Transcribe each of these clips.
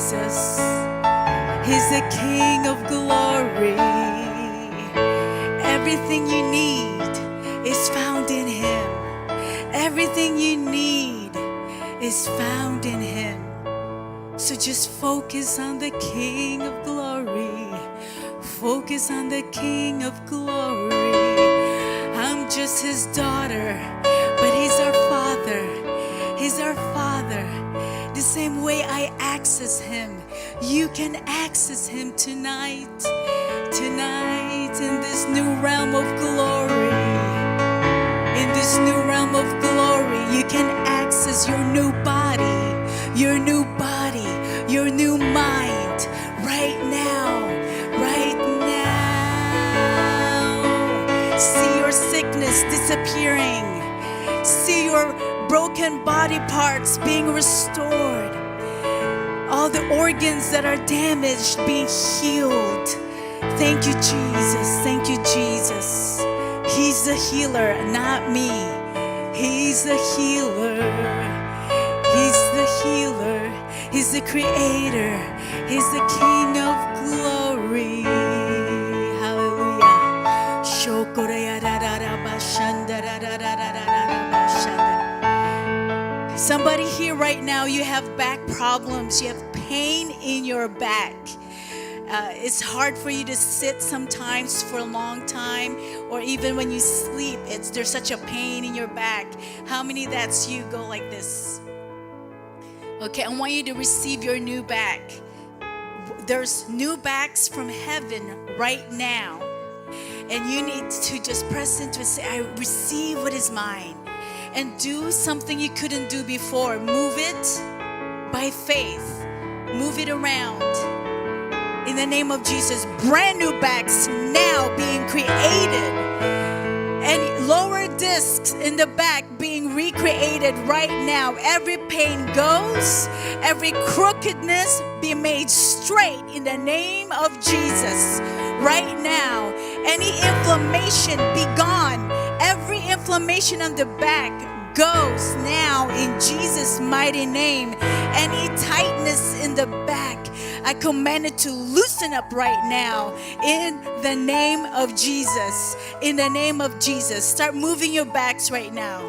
Jesus. He's the King of glory. Everything you need is found in Him. Everything you need is found in Him. So just focus on the King of glory. Focus on the King of glory. I'm just His daughter, but He's our Father. He's our Father. The same way I access Him, you can access Him tonight. Tonight, in this new realm of glory. In this new realm of glory, you can access your new body, your new body, your new mind, right now, right now. See your sickness disappearing. See your broken body parts being restored. All the organs that are damaged being healed. Thank you, Jesus. Thank you, Jesus. He's the healer, not me. He's the healer. He's the healer. He's the creator. He's the King of glory. Hallelujah. Somebody here right now, you have back problems. You have pain in your back. It's hard for you to sit sometimes for a long time, or even when you sleep, there's such a pain in your back. How many that's you go like this? Okay, I want you to receive your new back. There's new backs from heaven right now. And you need to just press into it, say, I receive what is mine. And do something you couldn't do before. Move it by faith. Move it around. In the name of Jesus, brand new backs now being created. And lower discs in the back being recreated right now. Every pain goes. Every crookedness be made straight in the name of Jesus. Right now. Any inflammation be gone. Every inflammation on the back goes now in Jesus' mighty name. Any tightness in the back, I command it to loosen up right now in the name of Jesus. In the name of Jesus. Start moving your backs right now.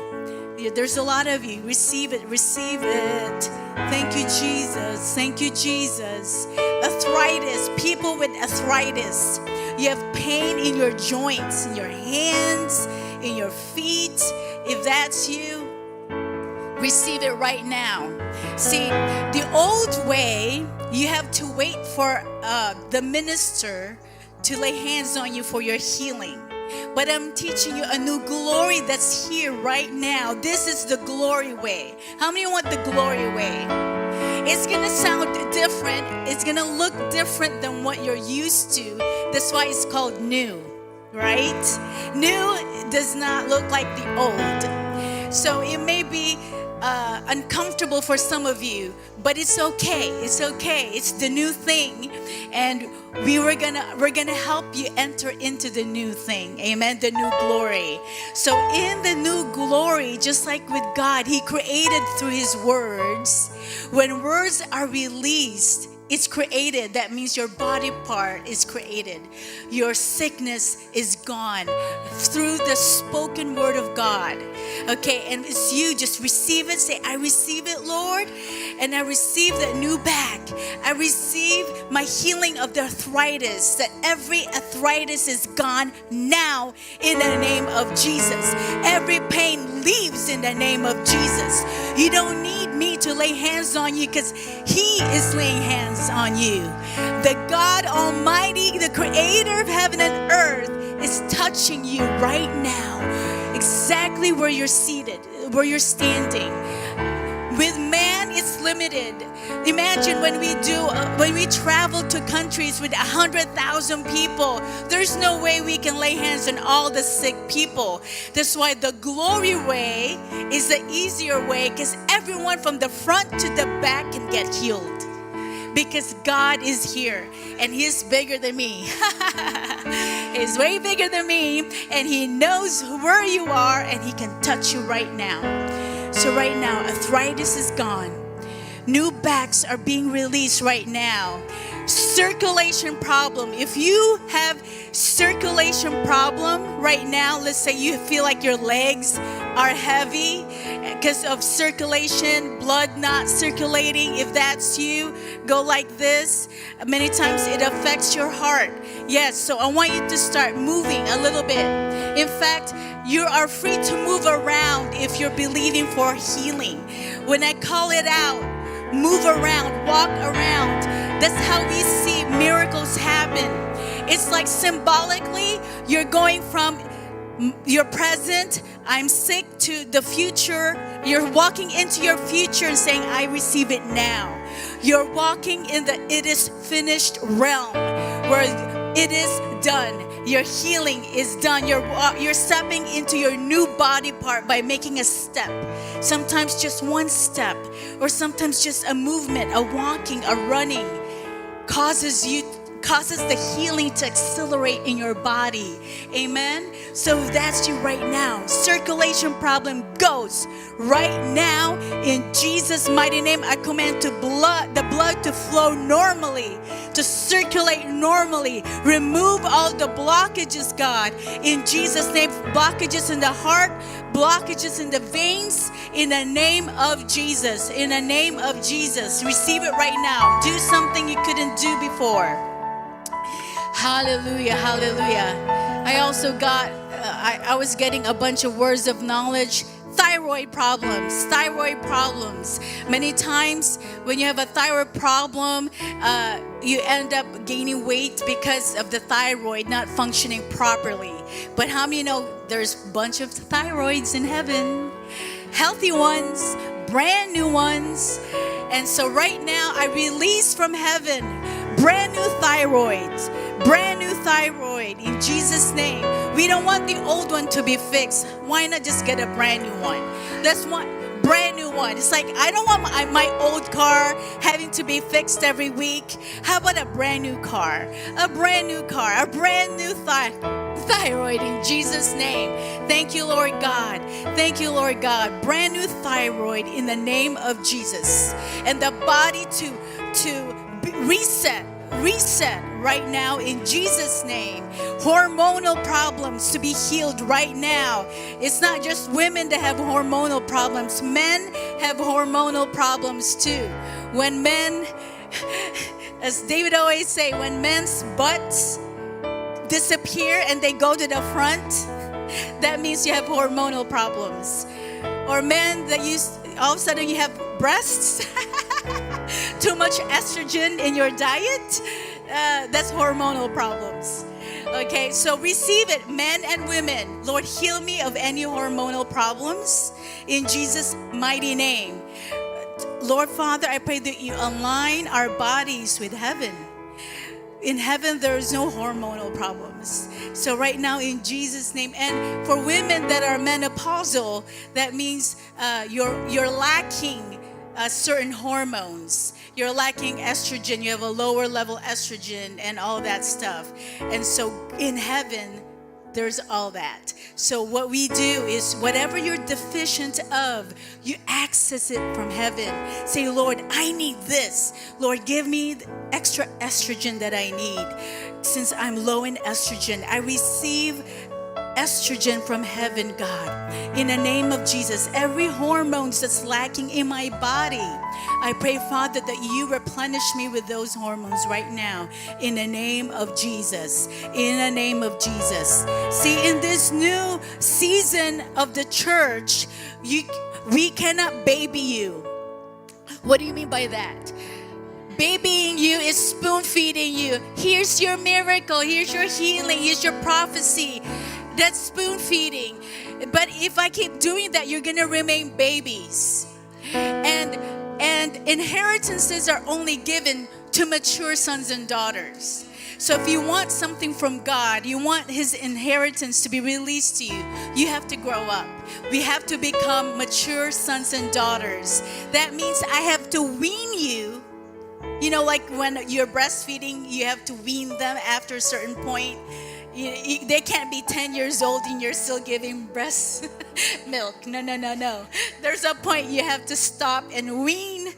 There's a lot of you. Receive it. Receive it. Thank you, Jesus. Thank you, Jesus. Arthritis. People with arthritis. You have pain in your joints, in your hands, in your feet. If that's you, receive it right now. See, the old way, you have to wait for the minister to lay hands on you for your healing. But I'm teaching you a new glory that's here right now. This is the glory way. How many want the glory way? It's going to sound different. It's going to look different than what you're used to. That's why it's called new, right? New does not look like the old. So it may be uncomfortable for some of you, but it's okay. It's okay. It's the new thing, and we're gonna help you enter into the new thing. Amen. The new glory. So in the new glory, just like with God, He created through His words. When words are released, it's created. That means your body part is created. Your sickness is gone through the spoken word of God. Okay, and it's you. Just receive it. Say, I receive it, Lord. And I receive that new back. I receive my healing of the arthritis. That every arthritis is gone now in the name of Jesus. Every pain leaves in the name of Jesus. You don't need me to lay hands on you, because He is laying hands on you. The God Almighty, the creator of heaven and earth, is touching you right now, exactly where you're seated, where you're standing. With man, it's limited. Imagine when we travel to countries with 100,000 people, there's no way we can lay hands on all the sick people. That's why the glory way is the easier way, because everyone from the front to the back can get healed. Because God is here, and He's bigger than me. He's way bigger than me, and He knows where you are, and He can touch you right now. So right now, arthritis is gone. New backs are being released right now. Circulation problem. If you have circulation problem right now, let's say you feel like your legs are heavy because of circulation, blood not circulating. If that's you, go like this. Many times it affects your heart. Yes, so I want you to start moving a little bit. In fact, you are free to move around if you're believing for healing. When I call it out, move around, walk around. That's how we see miracles happen. It's like symbolically, you're going from your present, I'm sick, to the future. You're walking into your future and saying, I receive it now. You're walking in the it is finished realm where it is done. Your healing is done. You're stepping into your new body part by making a step. Sometimes just one step, or sometimes just a movement, a walking, a running causes the healing to accelerate in your body. Amen. So that's you right now. Circulation problem goes right now in Jesus' mighty name. I command the blood to flow normally, to circulate normally. Remove all the blockages, God, in Jesus' name. Blockages in the heart, blockages in the veins, in the name of Jesus. In the name of Jesus. Receive it right now. Do something you couldn't do before. Hallelujah, hallelujah. I also got, I was getting a bunch of words of knowledge. Thyroid problems. Many times when you have a thyroid problem, you end up gaining weight because of the thyroid not functioning properly. But how many know there's a bunch of thyroids in heaven? Healthy ones, brand new ones. And so right now I release from heaven brand new thyroid in Jesus' name. We don't want the old one to be fixed. Why not just get a brand new one? That's one brand new one. It's like, I don't want my old car having to be fixed every week. How about a brand new car? A brand new thyroid in Jesus' name. Thank you, Lord God. Thank you, Lord God. Brand new thyroid in the name of Jesus. And the body to reset right now in Jesus' name. Hormonal problems to be healed right now. It's not just women that have hormonal problems. Men have hormonal problems too. When men, as David always say, when men's butts disappear and they go to the front, that means you have hormonal problems. Or men that all of a sudden you have breasts, too much estrogen in your diet, that's hormonal problems. Okay, so receive it, men and women. Lord, heal me of any hormonal problems in Jesus' mighty name. Lord Father, I pray that you align our bodies with heaven. In heaven, there is no hormonal problems. So right now, in Jesus' name, and for women that are menopausal, that means you're lacking certain hormones. You're lacking estrogen. You have a lower level estrogen and all that stuff. And so in heaven, there's all that. So what we do is whatever you're deficient of, you access it from heaven. Say, Lord, I need this. Lord, give me the extra estrogen that I need. Since I'm low in estrogen, I receive estrogen from heaven, God. In the name of Jesus, every hormone that's lacking in my body, I pray, Father, that you replenish me with those hormones right now. In the name of Jesus. In the name of Jesus. See, in this new season of the church, we cannot baby you. What do you mean by that? Babying you is spoon feeding you. Here's your miracle. Here's your healing. Here's your prophecy. That's spoon feeding. But if I keep doing that, you're going to remain babies. And inheritances are only given to mature sons and daughters. So if you want something from God, you want his inheritance to be released to you, you have to grow up. We have to become mature sons and daughters. That means I have to wean you. You know, like when you're breastfeeding, you have to wean them after a certain point. They can't be 10 years old and you're still giving breast milk. No. There's a point you have to stop and wean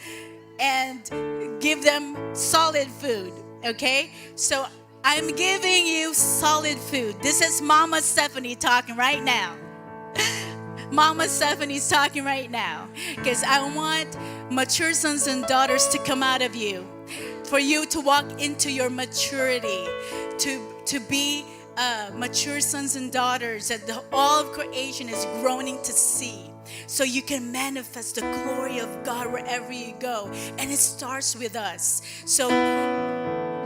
and give them solid food, okay? So I'm giving you solid food. This is Mama Stephanie talking right now. Mama Stephanie's talking right now, because I want mature sons and daughters to come out of you, for you to walk into your maturity, to be mature sons and daughters that all of creation is groaning to see, so you can manifest the glory of God wherever you go. And it starts with us. So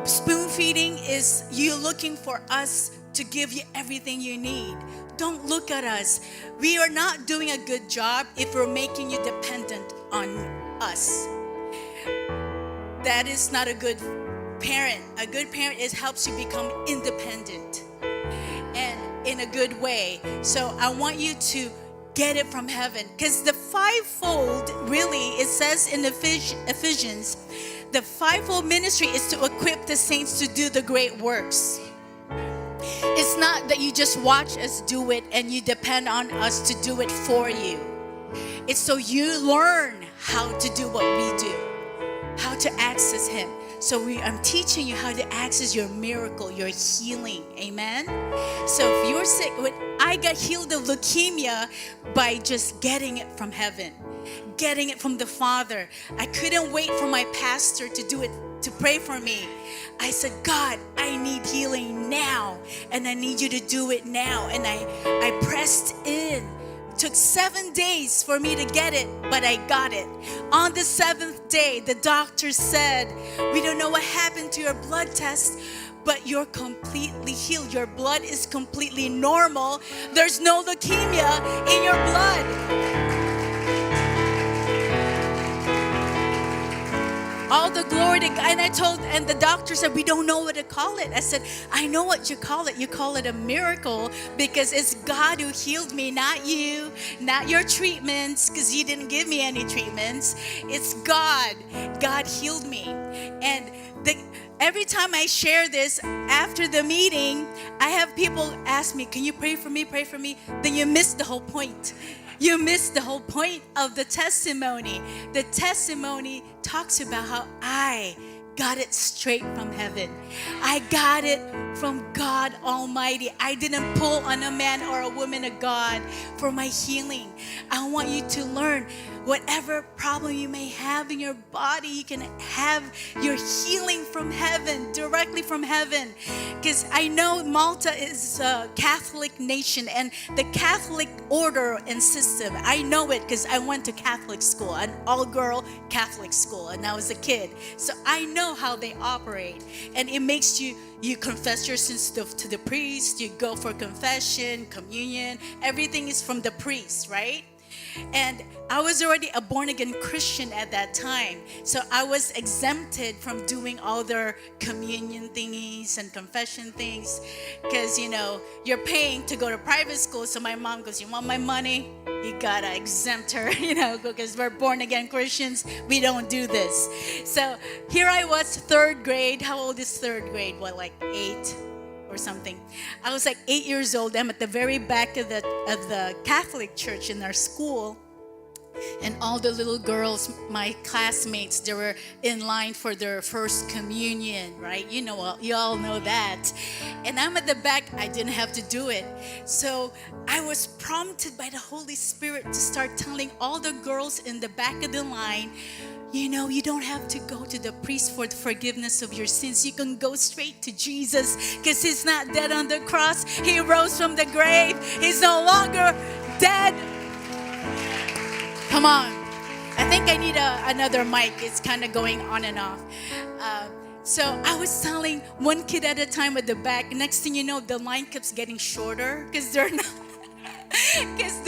spoon feeding is you looking for us to give you everything you need. Don't look at us. We are not doing a good job if we're making you dependent on us. That is not a good parent. A good parent helps you become independent and in a good way. So I want you to get it from heaven, because the fivefold, really, it says in Ephesians, the fivefold ministry is to equip the saints to do the great works. It's not that you just watch us do it and you depend on us to do it for you. It's so you learn how to do what we do, how to access Him. So I'm teaching you how to access your miracle, your healing. Amen? So if you're sick, I got healed of leukemia by just getting it from heaven, getting it from the Father. I couldn't wait for my pastor to do it, to pray for me. I said, God, I need healing now, and I need you to do it now. And I pressed in. It took 7 days for me to get it, but I got it. On the 7th day, the doctor said, we don't know what happened to your blood test, but you're completely healed. Your blood is completely normal. There's no leukemia in your blood. All the glory to God. And the doctor said, we don't know what to call it. I said, I know what you call it. You call it a miracle, because it's God who healed me, not you, not your treatments, because you didn't give me any treatments. It's God. God healed me. And every time I share this after the meeting, I have people ask me, can you pray for me, pray for me? Then you miss the whole point. You missed the whole point of the testimony. The testimony talks about how I got it straight from heaven. I got it from God Almighty. I didn't pull on a man or a woman of God for my healing. I want you to learn whatever problem you may have in your body, you can have your healing from heaven, directly from heaven. Because I know Malta is a Catholic nation, and the Catholic order and system, I know it because I went to Catholic school, an all-girl Catholic school, and I was a kid. So I know how they operate. And it makes you confess your sins to the priest, you go for confession, communion, everything is from the priest, right? And I was already a born-again Christian at that time. So I was exempted from doing all their communion thingies and confession things. Because, you're paying to go to private school. So my mom goes, you want my money? You gotta exempt her, because we're born-again Christians. We don't do this. So here I was, 3rd grade. How old is 3rd grade? What, like 8? Or something. I was like 8 years old. I'm at the very back of the Catholic church in our school, and all the little girls, my classmates, they were in line for their first communion, right? You all know that. And I'm at the back. I didn't have to do it. So I was prompted by the Holy Spirit to start telling all the girls in the back of the line, you don't have to go to the priest for the forgiveness of your sins. You can go straight to Jesus, because He's not dead on the cross. He rose from the grave. He's no longer dead. Come on. I think I need another mic. It's kind of going on and off. So I was telling one kid at a time at the back. Next thing you know, the line keeps getting shorter because they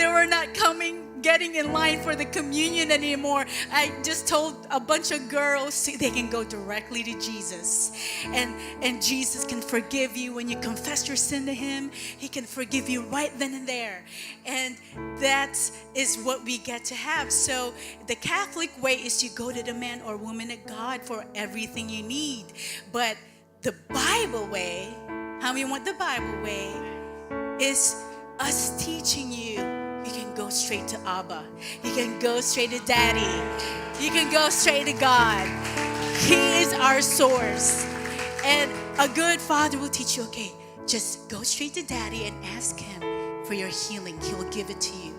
were not getting in line for the communion anymore. I just told a bunch of girls they can go directly to Jesus, and Jesus can forgive you when you confess your sin to Him. He can forgive you right then and there, and that is what we get to have. So the Catholic way is you go to the man or woman of God for everything you need, but the Bible way, how we want the Bible way, is us teaching you you can go straight to Abba. You can go straight to Daddy. You can go straight to God. He is our source. And a good father will teach you, okay, just go straight to Daddy and ask him for your healing. He will give it to you.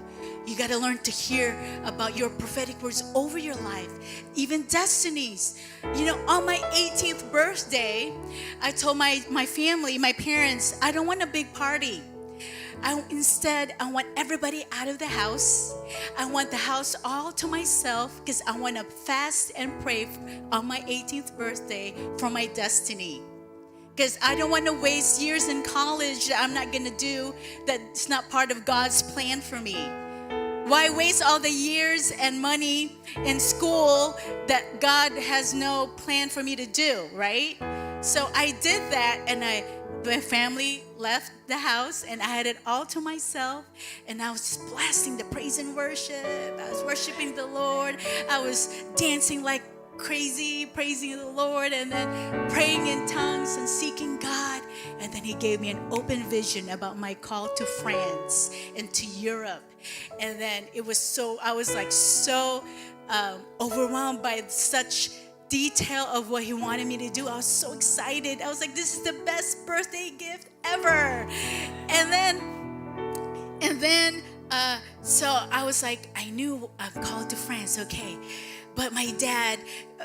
You got to learn to hear about your prophetic words over your life, even destinies. You know, on my 18th birthday, I told my family, my parents, I don't want a big party. Instead, I want everybody out of the house. I want the house all to myself because I want to fast and pray on my 18th birthday for my destiny. Because I don't want to waste years in college that I'm not going to do, that's not part of God's plan for me. Why waste all the years and money in school that God has no plan for me to do, right? So I did that, and my family left the house, and I had it all to myself, and I was just blasting the praise and worship. I was worshiping the Lord. I was dancing like crazy, praising the Lord, and then praying in tongues and seeking God. And then he gave me an open vision about my call to France and to Europe. And then I was like so overwhelmed by such detail of what he wanted me to do. I was so excited. I was like, this is the best birthday gift ever. And then so I was like, I knew I'm called to France, okay. But my dad,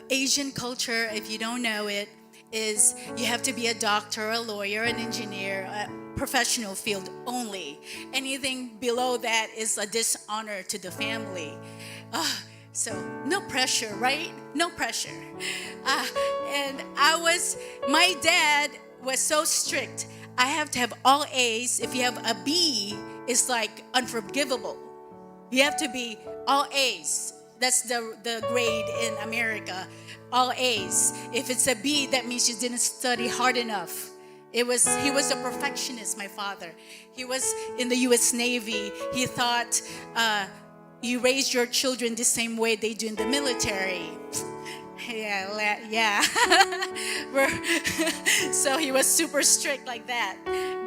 Asian culture, if you don't know it, is you have to be a doctor, a lawyer, an engineer, a professional field only. Anything below that is a dishonor to the family. So no pressure, right? No pressure. And my dad was so strict. I have to have all A's. If you have a B, it's like unforgivable. You have to be all A's. That's the grade in America, all A's. If it's a B, that means you didn't study hard enough. He was a perfectionist, my father. He was in the U.S. Navy. He thought you raise your children the same way they do in the military. Yeah. So he was super strict like that.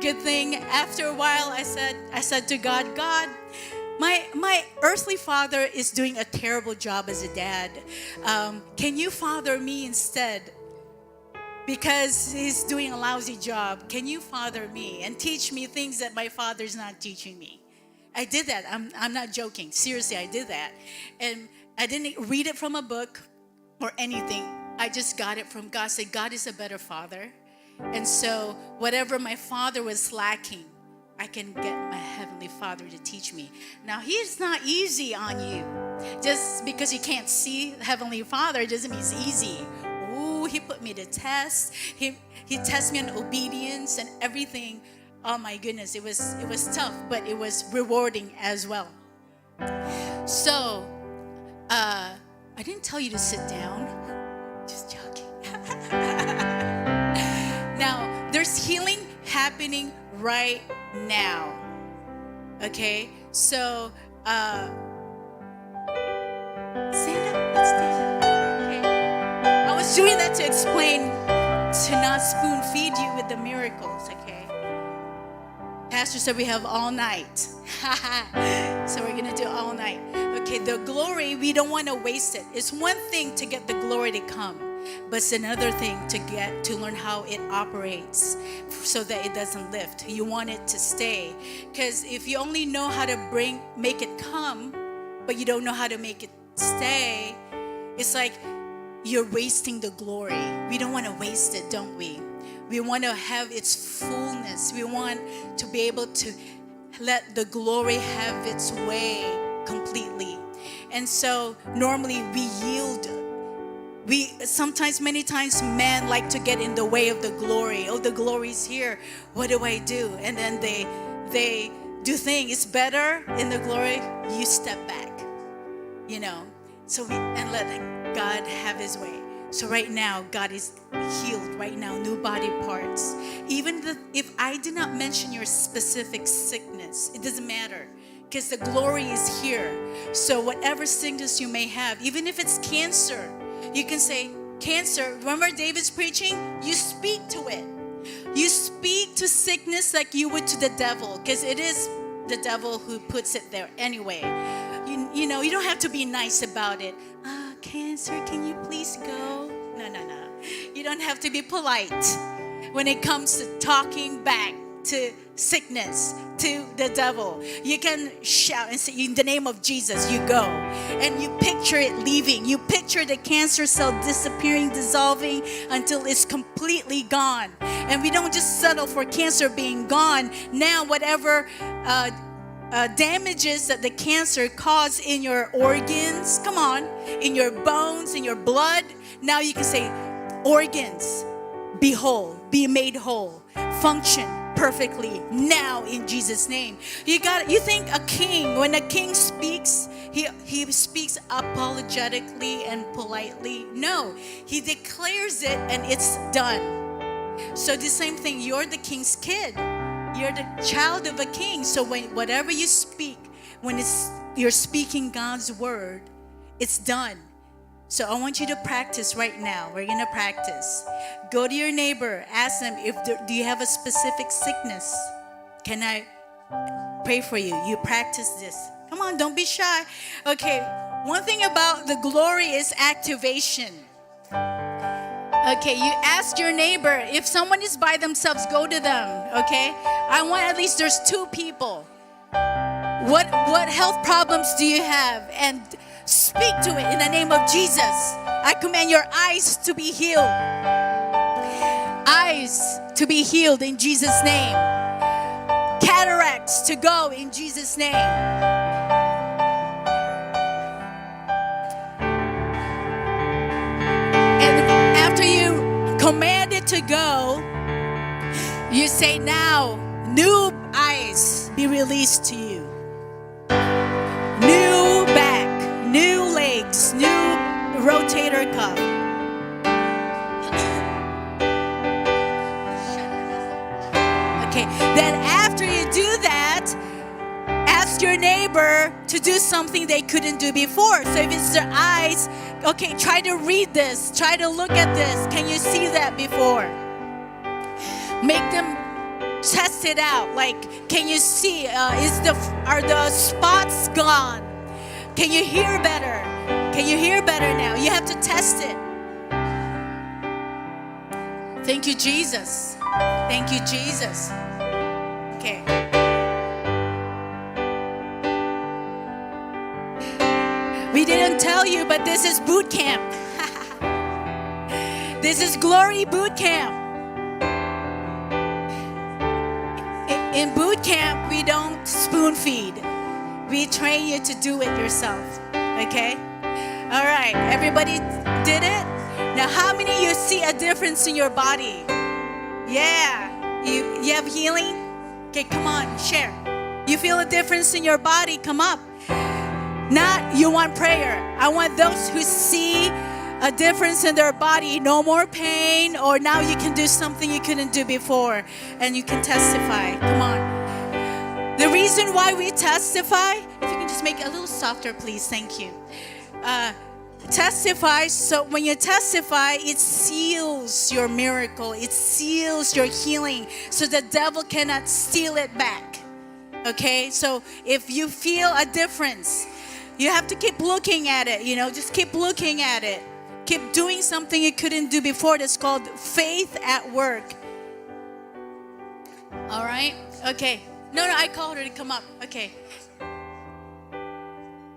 Good thing, after a while, I said to God, my earthly father is doing a terrible job as a dad. Can you father me instead? Because he's doing a lousy job. Can you father me and teach me things that my father's not teaching me? I did that. I'm not joking. Seriously, I did that. And I didn't read it from a book or anything. I just got it from God. I said, God is a better father. And so whatever my father was lacking, I can get my Heavenly Father to teach me. Now, He's not easy on you. Just because you can't see Heavenly Father doesn't mean it's easy. Ooh, He put me to test. He tested me on obedience and everything. Oh my goodness, it was tough, but it was rewarding as well. So, I didn't tell you to sit down. Just joking. Now, there's healing happening right now. Okay, so stand up, let's stand up. Okay, I was doing that to explain to not spoon feed you with the miracles. Okay, Pastor said we have all night, so we're gonna do all night. Okay, the glory, we don't want to waste it. It's one thing to get the glory to come, but it's another thing to learn how it operates so that it doesn't lift. You want it to stay. Because if you only know how to make it come, but you don't know how to make it stay, it's like you're wasting the glory. We don't want to waste it, don't we? We want to have its fullness. We want to be able to let the glory have its way completely. And so normally we yield. Many times men like to get in the way of the glory. Oh, the glory's here. What do I do? And then they do things. It's better in the glory. You step back, you know. And let God have His way. So right now, God is healed right now, new body parts. Even if I did not mention your specific sickness, it doesn't matter. Because the glory is here. So whatever sickness you may have, even if it's cancer, you can say, cancer, remember David's preaching? You speak to it. You speak to sickness like you would to the devil, because it is the devil who puts it there anyway. You know, you don't have to be nice about it. Cancer, can you please go? No. You don't have to be polite when it comes to talking back to sickness, to the devil. You can shout and say, in the name of Jesus, you go. And you picture it leaving. You picture the cancer cell disappearing, dissolving until it's completely gone. And we don't just settle for cancer being gone. Now, whatever damages that the cancer caused in your organs, come on, in your bones, in your blood, now you can say, organs, be whole, be made whole, function perfectly now in Jesus' name. You think a king, when a king speaks, he speaks apologetically and politely? No, he declares it and it's done. So the same thing, you're the king's kid. You're the child of a king. So whatever you speak, when you're speaking God's word, it's done. So I want you to practice right now. We're going to practice. Go to your neighbor. Ask them, do you have a specific sickness? Can I pray for you? You practice this. Come on, don't be shy. Okay, one thing about the glory is activation. Okay, you ask your neighbor. If someone is by themselves, go to them, okay? I want at least there's 2 people. What health problems do you have? And speak to it in the name of Jesus. I command your eyes to be healed. Eyes to be healed in Jesus' name. Cataracts to go in Jesus' name. And after you command it to go, you say, now, new eyes be released to you. New back, new legs, new rotator cuff. Okay, then after you do that, ask your neighbor to do something they couldn't do before. So if it's their eyes, okay, try to read this, try to look at this. Can you see that before? Make them test it out. Like, can you see? Are the spots gone? Can you hear better? Can you hear better now? You have to test it. Thank you, Jesus. Thank you, Jesus. Okay. We didn't tell you, but this is boot camp. This is glory boot camp. In boot camp, we don't spoon feed. We train you to do it yourself. Okay? All right. Everybody did it? Now, how many of you see a difference in your body? Yeah. You have healing? Okay, come on, share. You feel a difference in your body? Come up. Not you want prayer. I want those who see a difference in their body, no more pain, or now you can do something you couldn't do before, and you can testify. Come on. The reason why we testify, if you can just make it a little softer, please, thank you. Testify, so when you testify, it seals your miracle, it seals your healing, so the devil cannot steal it back. Okay, so if you feel a difference, you have to keep looking at it, just keep looking at it. Keep doing something you couldn't do before. That's called faith at work. All right? Okay. No, I called her to come up. Okay.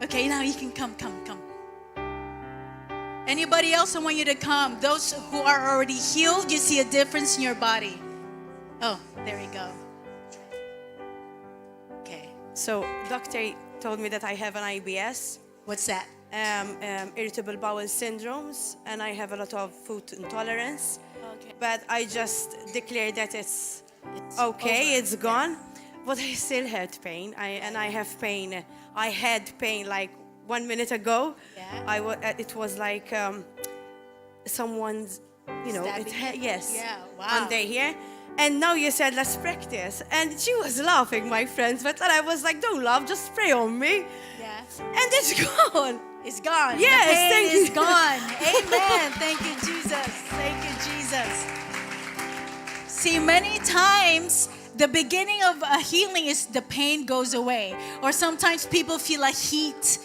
Okay, now you can come. Anybody else, I want you to come. Those who are already healed, you see a difference in your body. Oh, there you go. Okay. So, doctor told me that I have an IBS. What's that? Irritable bowel syndromes, and I have a lot of food intolerance. Okay. But I just declared that it's okay, it's gone. But I still had pain. I have pain. I had pain like 1 minute ago. Yeah. It was like someone's, yes. Yeah. Wow. One day here. And now you said, let's practice. And she was laughing, my friends. But then I was like, don't laugh, just pray on me. Yeah. And it's gone. It's gone. Yes, the pain thank is you. gone. Amen. Thank you, Jesus. Thank you, Jesus. See, many times the beginning of a healing is the pain goes away. Or sometimes people feel a heat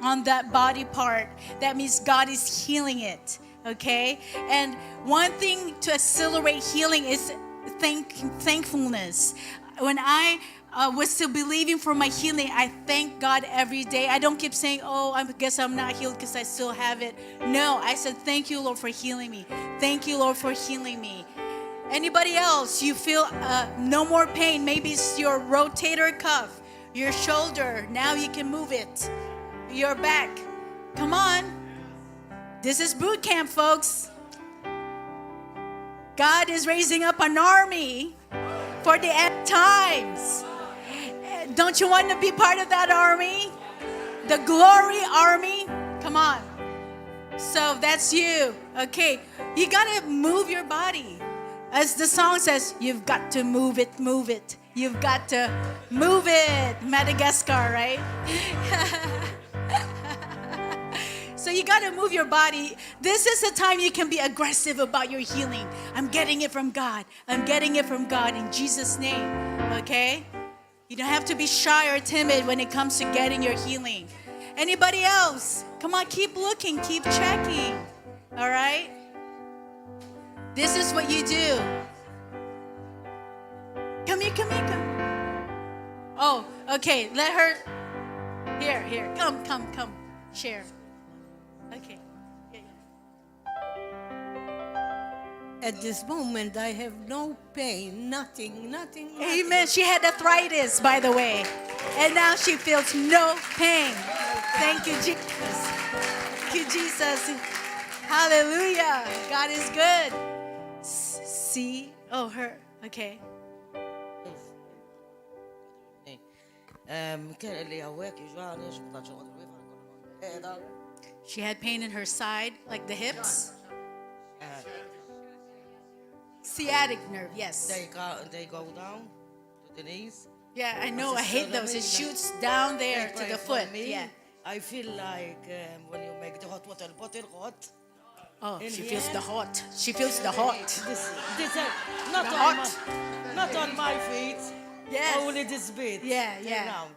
on that body part. That means God is healing it, okay? And one thing to accelerate healing is thankfulness. When I was still believing for my healing, I thank God every day. I don't keep saying, oh, I guess I'm not healed because I still have it. No, I said, thank you, Lord, for healing me. Thank you, Lord, for healing me. Anybody else, you feel no more pain? Maybe it's your rotator cuff, your shoulder. Now you can move it. Your back. Come on. This is boot camp, folks. God is raising up an army for the end times. Don't you want to be part of that army? The glory army? Come on. So that's you. Okay. You got to move your body. As the song says, you've got to move it, move it. You've got to move it. Madagascar, right? So you got to move your body. This is the time you can be aggressive about your healing. I'm getting it from God. I'm getting it from God in Jesus' name. Okay? You don't have to be shy or timid when it comes to getting your healing. Anybody else? Come on, keep looking, keep checking. All right? This is what you do. Come here, come here, come. Oh, okay. Let her. Here. Come. Share. Okay. At this moment, I have no pain, nothing. Amen. She had arthritis, by the way. And now she feels no pain. Thank you, Jesus. Thank you, Jesus. Hallelujah. God is good. See? Oh, her. Okay. She had pain in her side, like the hips. Sciatic nerve, yes. They go down to the knees. Yeah, I know. I hate those. It shoots down there to the foot. Yeah. I feel like when you make the hot water bottle hot. Oh, she feels the hot. She feels the hot. This not The on hot. not on my feet. Yes. Only this bit. Yeah. Now.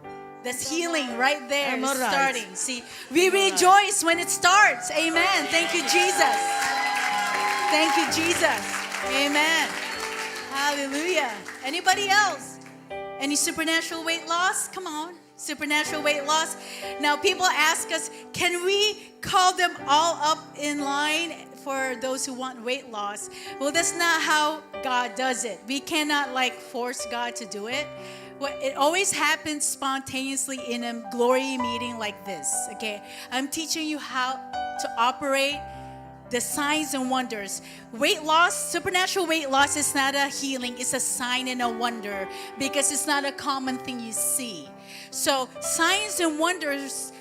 That's healing right there. I'm It's all right. starting. See, we rejoice when it starts. Amen. Thank you, Jesus. Thank you, Jesus. Amen. Hallelujah. Anybody else? Any supernatural weight loss? Come on. Supernatural weight loss. Now, people ask us, can we call them all up in line for those who want weight loss? Well, that's not how God does it. We cannot force God to do it. Well, it always happens spontaneously in a glory meeting like this. Okay, I'm teaching you how to operate the signs and wonders. Weight loss, supernatural weight loss is not a healing, it's a sign and a wonder because it's not a common thing you see. So signs and wonders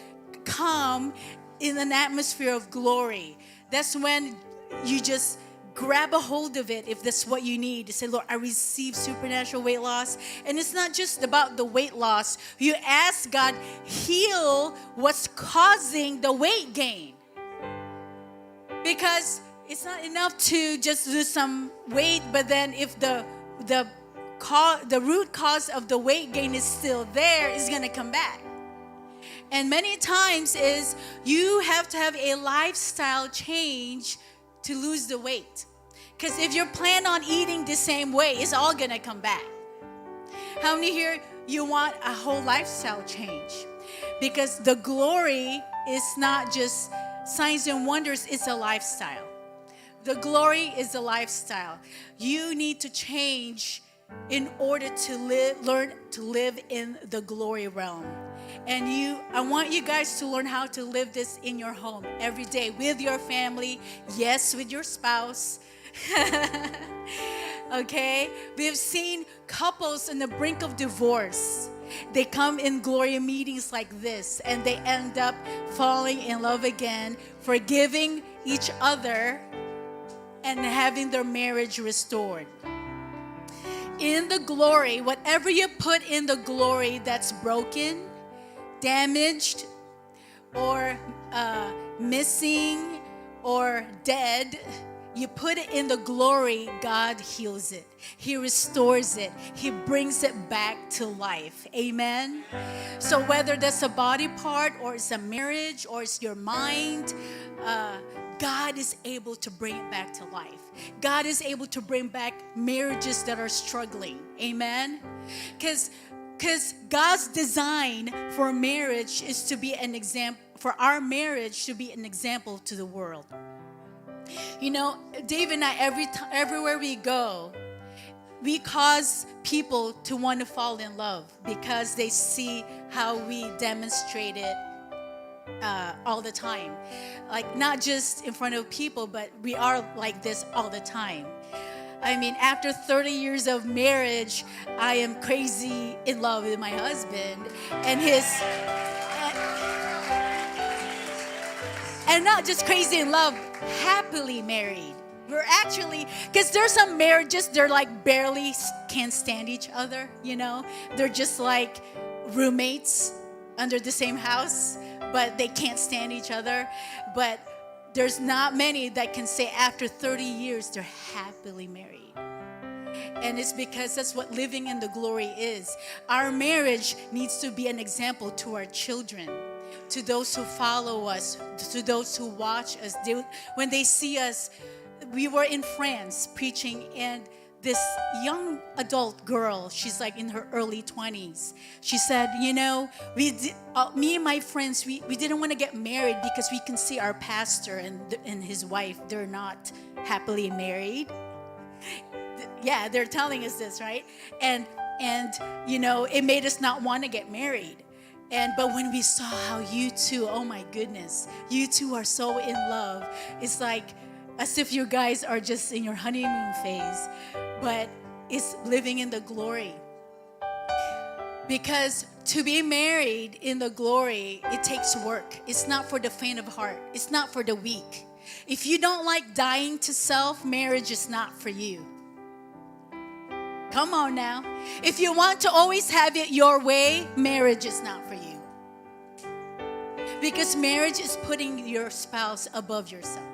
come in an atmosphere of glory. That's when you just grab a hold of it if that's what you need. Say, Lord, I receive supernatural weight loss. And it's not just about the weight loss. You ask God, heal what's causing the weight gain. Because it's not enough to just lose some weight, but then if the root cause of the weight gain is still there, it's going to come back. And many times is you have to have a lifestyle change to lose the weight. Because if you plan on eating the same way, it's all going to come back. How many here, you want a whole lifestyle change? Because the glory is not just signs and wonders, it's a lifestyle. The glory is a lifestyle. You need to change in order to learn to live in the glory realm. And I want you guys to learn how to live this in your home every day with your family, yes, with your spouse. Okay? We've seen couples on the brink of divorce. They come in glory meetings like this and they end up falling in love again, forgiving each other, and having their marriage restored. In the glory, whatever you put in the glory that's broken, damaged, or missing, or dead, you put it in the glory, God heals it. He restores it. He brings it back to life. Amen? So whether that's a body part or it's a marriage or it's your mind, God is able to bring it back to life. God is able to bring back marriages that are struggling. Amen? Because God's design for marriage is to be an example, for our marriage to be an example to the world. You know, Dave and I, everywhere we go, we cause people to want to fall in love because they see how we demonstrate it all the time. Like, not just in front of people, but we are like this all the time. I mean, after 30 years of marriage, I am crazy in love with my husband and and not just crazy in love, happily married. We're actually, because there's some marriages, they're like barely can't stand each other, you know? They're just like roommates under the same house, but they can't stand each other. But there's not many that can say after 30 years, they're happily married. And it's because that's what living in the glory is. Our marriage needs to be an example to our children, to those who follow us, to those who watch us. When they see us, we were in France preaching, and this young adult girl, she's like in her early 20s. She said, you know, me and my friends, we didn't want to get married because we can see our pastor and his wife, they're not happily married. Yeah, they're telling us this, right? And you know, it made us not want to get married. But when we saw how you two, oh my goodness, you two are so in love, it's like as if you guys are just in your honeymoon phase, but it's living in the glory. Because to be married in the glory, it takes work. It's not for the faint of heart. It's not for the weak. If you don't like dying to self, marriage is not for you. Come on now. If you want to always have it your way, marriage is not for you. Because marriage is putting your spouse above yourself.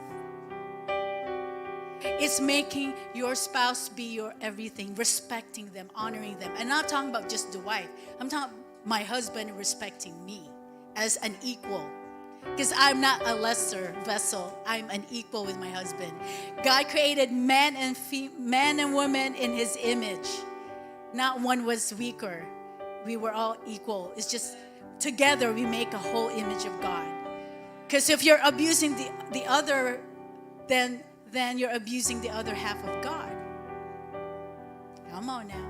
It's making your spouse be your everything, respecting them, honoring them. And not talking about just the wife. I'm talking my husband respecting me as an equal. Because I'm not a lesser vessel. I'm an equal with my husband. God created man and woman in his image. Not one was weaker. We were all equal. It's just together we make a whole image of God. Because if you're abusing the other, then you're abusing the other half of God. Come on now.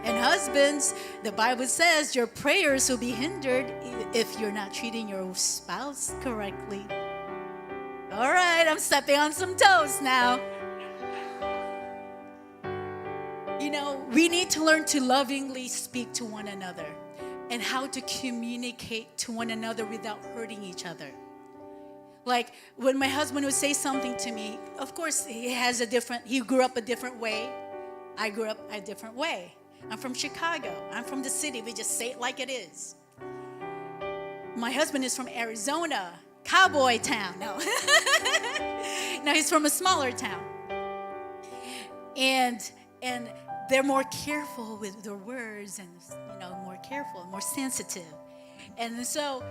And husbands, the Bible says your prayers will be hindered if you're not treating your spouse correctly. All right, I'm stepping on some toes now. You know, we need to learn to lovingly speak to one another and how to communicate to one another without hurting each other. Like when my husband would say something to me, of course he grew up a different way. I grew up a different way. I'm from Chicago. I'm from the city. We just say it like it is. My husband is from Arizona, cowboy town. No. No, he's from a smaller town. And they're more careful with their words and, you know, more careful, more sensitive. And so,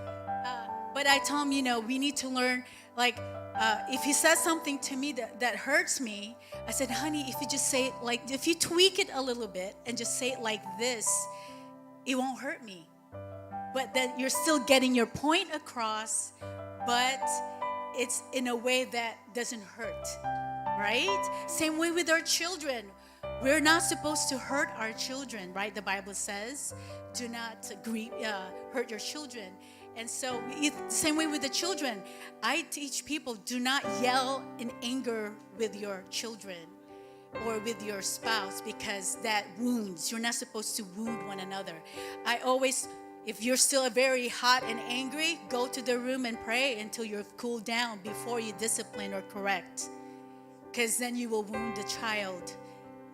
but I tell him, you know, we need to learn, like, if he says something to me that hurts me, I said, honey, if you just say it like, if you tweak it a little bit and just say it like this, it won't hurt me. But then you're still getting your point across, but it's in a way that doesn't hurt, right? Same way with our children. We're not supposed to hurt our children, right? The Bible says, do not hurt your children. And so, same way with the children. I teach people, do not yell in anger with your children or with your spouse because that wounds. You're not supposed to wound one another. I always, if you're still very hot and angry, go to the room and pray until you're cooled down before you discipline or correct. Because then you will wound the child,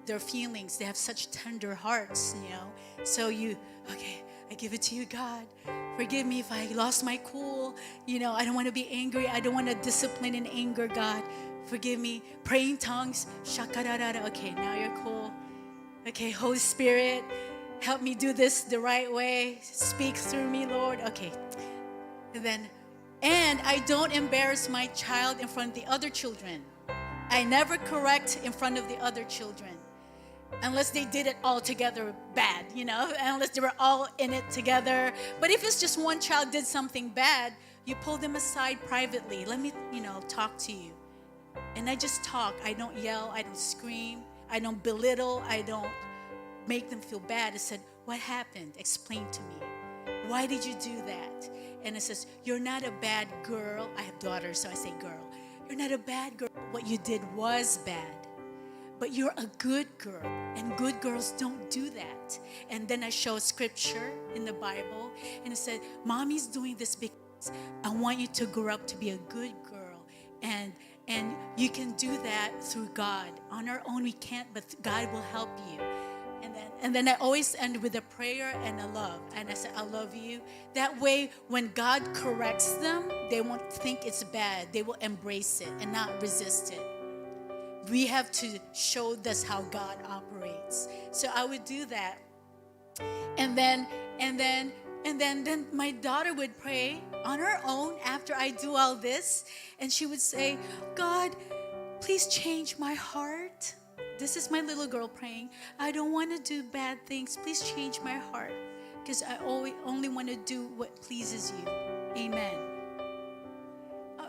their feelings. They have such tender hearts, you know. So okay, I give it to you, God. Forgive me if I lost my cool. You know, I don't want to be angry. I don't want to discipline in anger, God. forgive me, praying tongues, shakarada. Okay, now you're cool. Okay, Holy Spirit, help me do this the right way. Speak through me, Lord. Okay. And I don't embarrass my child in front of the other children. I never correct in front of the other children. Unless they did it all together bad, unless they were all in it together. But if it's just one child did something bad, you pull them aside privately. Let me, talk to you. And I just talk. I don't yell. I don't scream. I don't belittle. I don't make them feel bad. I said, what happened? Explain to me. Why did you do that? And it says, you're not a bad girl. I have daughters, so I say girl. You're not a bad girl. What you did was bad. But you're a good girl, and good girls don't do that. And then I show scripture in the Bible, and it said, Mommy's doing this because I want you to grow up to be a good girl. And you can do that through God. On our own, we can't, but God will help you. And then I always end with a prayer and a love. And I say, I love you. That way, when God corrects them, they won't think it's bad. They will embrace it and not resist it. We have to show this how God operates. So I would do that. And then my daughter would pray on her own after I do all this. And she would say, God, please change my heart. This is my little girl praying. I don't want to do bad things. Please change my heart. Because I only want to do what pleases you. Amen.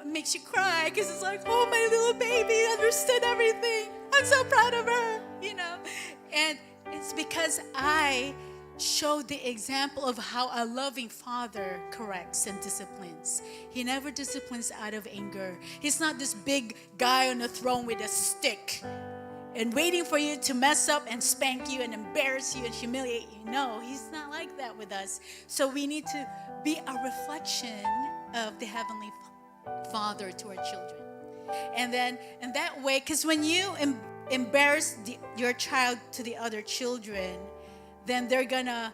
It makes you cry because it's like, oh, my little baby understood everything. I'm so proud of her, And it's because I showed the example of how a loving father corrects and disciplines. He never disciplines out of anger. He's not this big guy on the throne with a stick and waiting for you to mess up and spank you and embarrass you and humiliate you. No, he's not like that with us. So we need to be a reflection of the Heavenly Father to our children. And that way, because when you embarrass your child to the other children, then they're gonna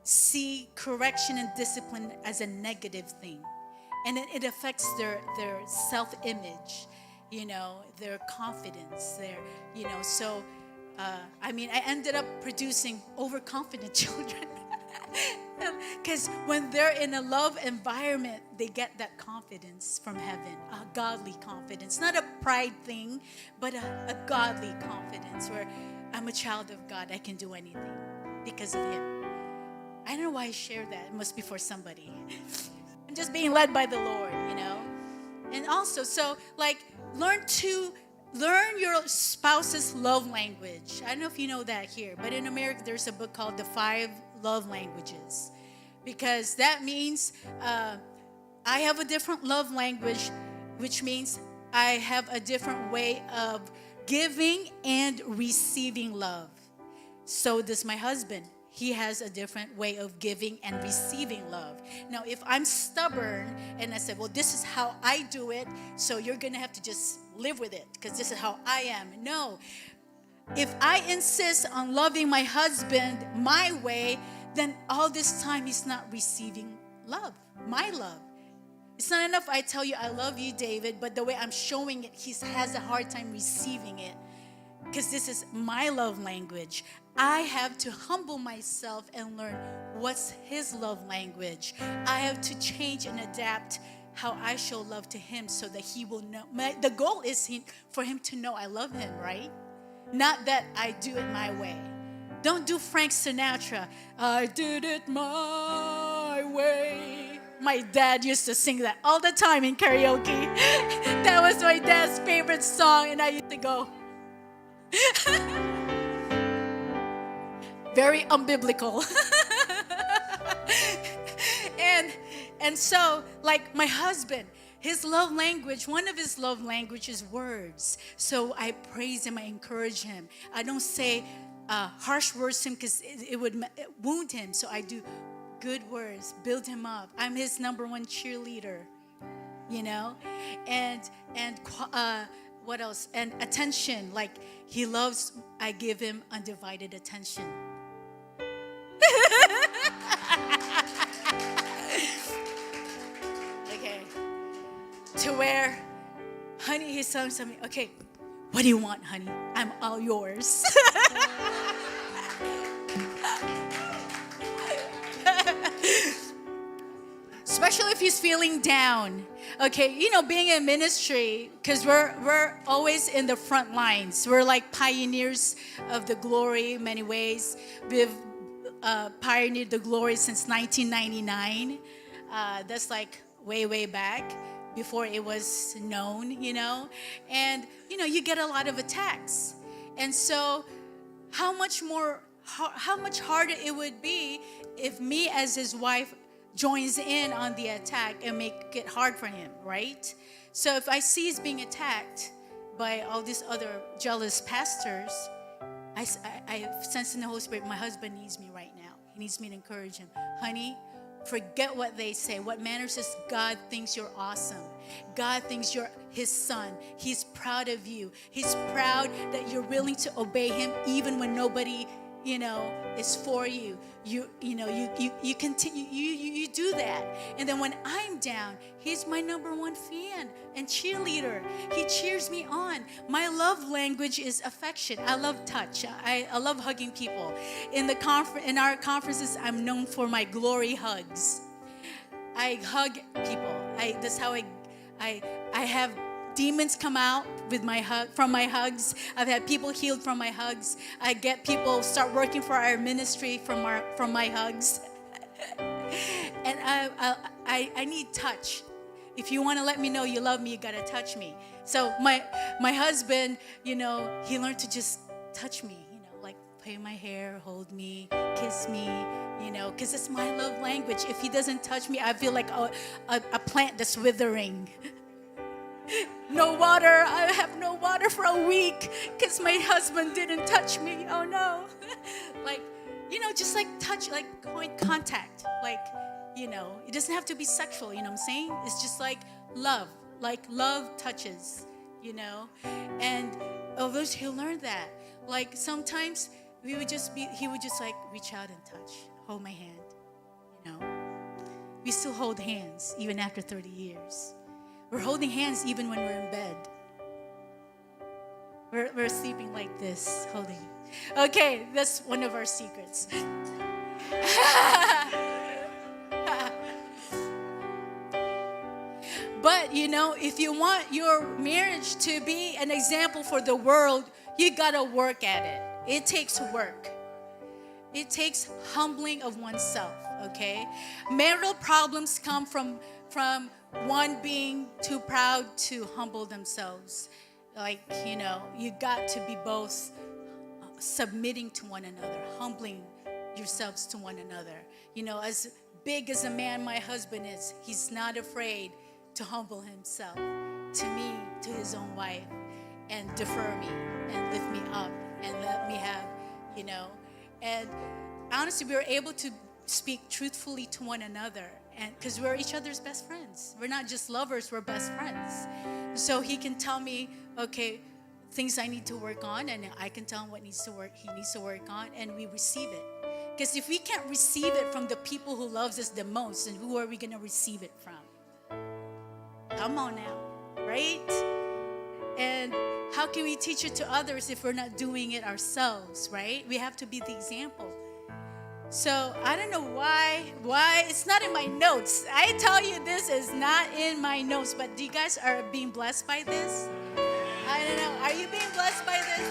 see correction and discipline as a negative thing. And it affects their self-image, their confidence, so I ended up producing overconfident children. Because when they're in a love environment, they get that confidence from heaven, a godly confidence. Not a pride thing, but a godly confidence where I'm a child of God. I can do anything because of Him. I don't know why I shared that. It must be for somebody. I'm just being led by the Lord, And also, learn your spouse's love language. I don't know if you know that here, but in America, there's a book called The 5 Love Languages. Because that means I have a different love language, which means I have a different way of giving and receiving love. So does my husband. He has a different way of giving and receiving love. Now, if I'm stubborn and I say, well, this is how I do it, so you're going to have to just live with it because this is how I am. No. If I insist on loving my husband my way, then all this time he's not receiving love, my love. It's not enough I tell you I love you, David, but the way I'm showing it, he has a hard time receiving it because this is my love language. I have to humble myself and learn what's his love language. I have to change and adapt how I show love to him so that he will know. The goal is for him to know I love him, right? Not that I do it my way. Don't do Frank Sinatra. I did it my way. My dad used to sing that all the time in karaoke. That was my dad's favorite song, and I used to go. Very unbiblical. And so, like my husband, his love language, one of his love languages is words. So I praise him, I encourage him. I don't say harsh words to him because it would wound him. So I do good words, build him up. I'm his number one cheerleader, And what else? And attention, like he loves, I give him undivided attention. Okay. To where honey, he's telling something. Okay, what do you want, honey? I'm all yours. Especially if he's feeling down. Okay, you know, being in ministry, because we're always in the front lines. We're like pioneers of the glory in many ways. We've pioneered the glory since 1999. That's like way back before it was known, you know. And, you know, you get a lot of attacks. And so how much harder it would be if me as his wife joins in on the attack and make it hard for him, right? So if I see he's being attacked by all these other jealous pastors, I sense in the Holy Spirit, my husband needs me right now. He needs me to encourage him. Honey, forget what they say. What matters is God thinks you're awesome. God thinks you're his son. He's proud of you. He's proud that you're willing to obey him even when nobody, you know, is for you. You continue, you do that. And then when I'm down, he's my number one fan and cheerleader. He cheers me on. My love language is affection. I love touch. I love hugging people. In our conferences, I'm known for my glory hugs. I hug people. That's how I have demons come out from my hugs. I've had people healed from my hugs. I get people start working for our ministry from my hugs. And I need touch. If you want to let me know you love me, you got to touch me. So my husband, you know, he learned to just touch me, you know, like play my hair, hold me, kiss me, you know, because it's my love language. If he doesn't touch me, I feel like a plant that's withering. No water. I have no water for a week because my husband didn't touch me. Oh no. Like, you know, just like touch, like contact. Like, you know, it doesn't have to be sexual, you know what I'm saying? It's just like love touches, you know? And although he'll learn that, like sometimes he would just like reach out and touch, hold my hand, you know? We still hold hands even after 30 years. We're holding hands even when we're in bed. We're sleeping like this, holding. Okay, that's one of our secrets. But, you know, if you want your marriage to be an example for the world, you got to work at it. It takes work. It takes humbling of oneself, okay? Marital problems come from one being too proud to humble themselves. Like, you know, you got to be both submitting to one another, humbling yourselves to one another. You know, as big as a man my husband is, he's not afraid to humble himself to me, to his own wife, and defer me and lift me up and let me have, you know. And honestly, we were able to speak truthfully to one another, and because we're each other's best friends. We're not just lovers, we're best friends. So he can tell me, okay, things I need to work on, and I can tell him what he needs to work on, and we receive it. Because if we can't receive it from the people who loves us the most, then who are we going to receive it from? Come on now, right? And how can we teach it to others if we're not doing it ourselves, right? We have to be the example. So I don't know why it's not in my notes. I tell you, this is not in my notes, but do you guys are being blessed by this? I don't know. Are you being blessed by this?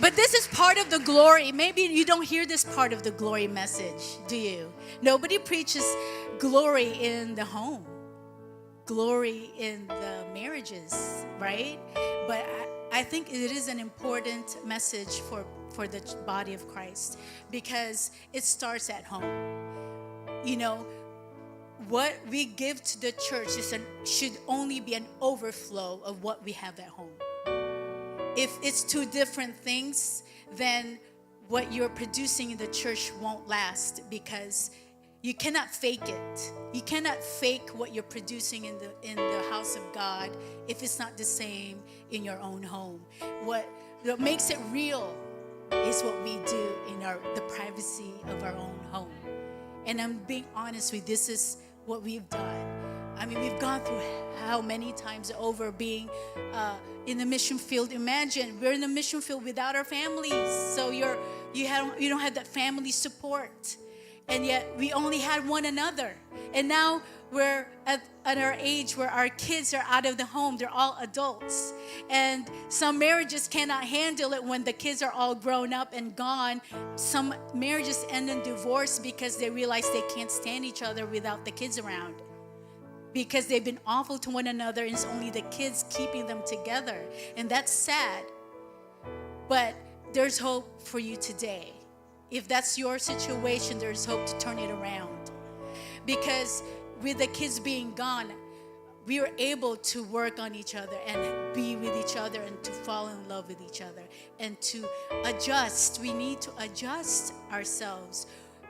But this is part of the glory. Maybe you don't hear this part of the glory message, do you? Nobody preaches glory in the home, glory in the marriages, right? But I think it is an important message for the body of Christ, because it starts at home. You know, what we give to the church should only be an overflow of what we have at home. If it's two different things, then what you're producing in the church won't last, because you cannot fake it. You cannot fake what you're producing in the house of God if it's not the same in your own home. What makes it real is what we do in the privacy of our own home. And I'm being honest with you, this is what we've done. I mean, we've gone through how many times over being in the mission field. Imagine we're in the mission field without our families. So you don't have that family support. And yet we only had one another. And now we're at our age where our kids are out of the home. They're all adults. And some marriages cannot handle it when the kids are all grown up and gone. Some marriages end in divorce because they realize they can't stand each other without the kids around. Because they've been awful to one another and it's only the kids keeping them together. And that's sad. But there's hope for you today. If that's your situation, there's hope to turn it around. Because with the kids being gone, we were able to work on each other and be with each other and to fall in love with each other and to adjust. We need to adjust ourselves.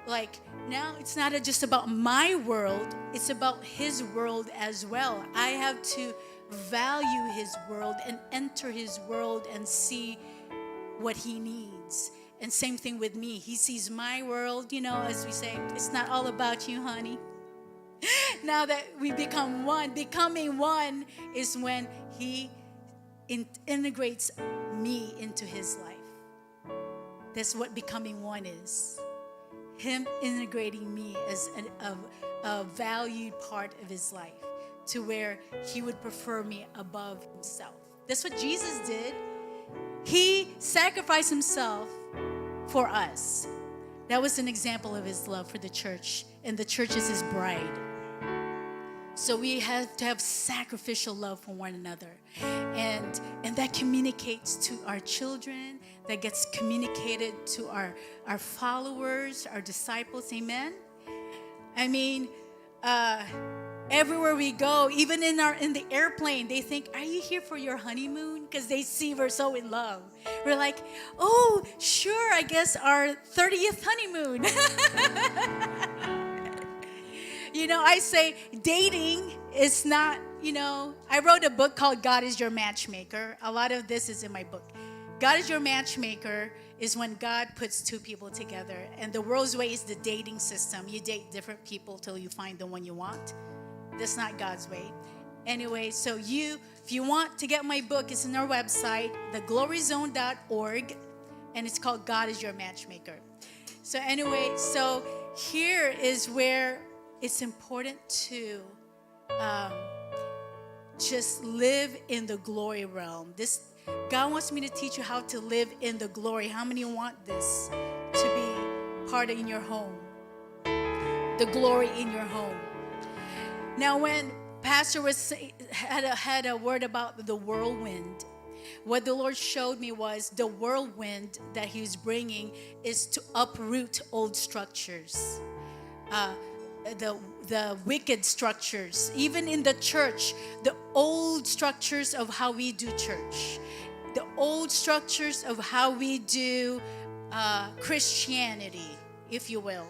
Like now it's not just about my world, it's about his world as well. I have to value his world and enter his world and see what he needs. And same thing with me. He sees my world, as we say, it's not all about you, honey. Now that we become one, becoming one is when he integrates me into his life. That's what becoming one is. Him integrating me as a valued part of his life to where he would prefer me above himself. That's what Jesus did. He sacrificed himself for us. That was an example of his love for the church, and the church is his bride. So we have to have sacrificial love for one another. And that communicates to our children, that gets communicated to our followers, our disciples, amen? I mean, everywhere we go, even in the airplane, they think, are you here for your honeymoon? Because they see we're so in love. We're like, oh, sure, I guess our 30th honeymoon. I say dating is not, I wrote a book called God is Your Matchmaker. A lot of this is in my book. God is Your Matchmaker is when God puts two people together. And the world's way is the dating system. You date different people till you find the one you want. That's not God's way. Anyway, so if you want to get my book, it's on our website, thegloryzone.org, and it's called God is Your Matchmaker. So anyway, so here is where it's important to just live in the glory realm. God wants me to teach you how to live in the glory. How many want this to be part in your home? The glory in your home. Now, when Pastor had a word about the whirlwind, what the Lord showed me was the whirlwind that he was bringing is to uproot old structures. The wicked structures, even in the church, the old structures of how we do church, the old structures of how we do Christianity, if you will,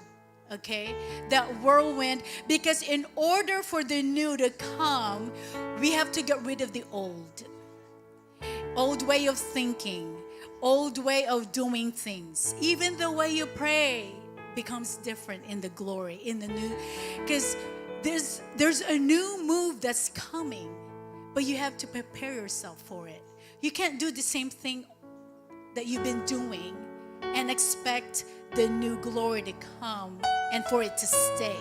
okay? That whirlwind, because in order for the new to come, we have to get rid of the old way of thinking, old way of doing things. Even the way you pray becomes different in the glory, in the new, because there's a new move that's coming, but you have to prepare yourself for it. You can't do the same thing that you've been doing and expect the new glory to come and for it to stay.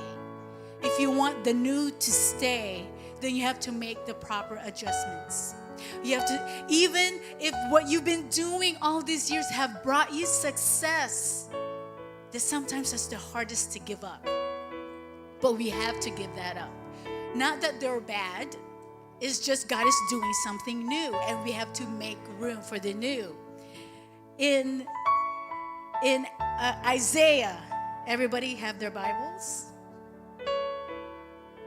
If you want the new to stay, then you have to make the proper adjustments. You have to, even if what you've been doing all these years have brought you success, that sometimes that's the hardest to give up. But we have to give that up. Not that they're bad, it's just God is doing something new and we have to make room for the new. In Isaiah, everybody have their Bibles?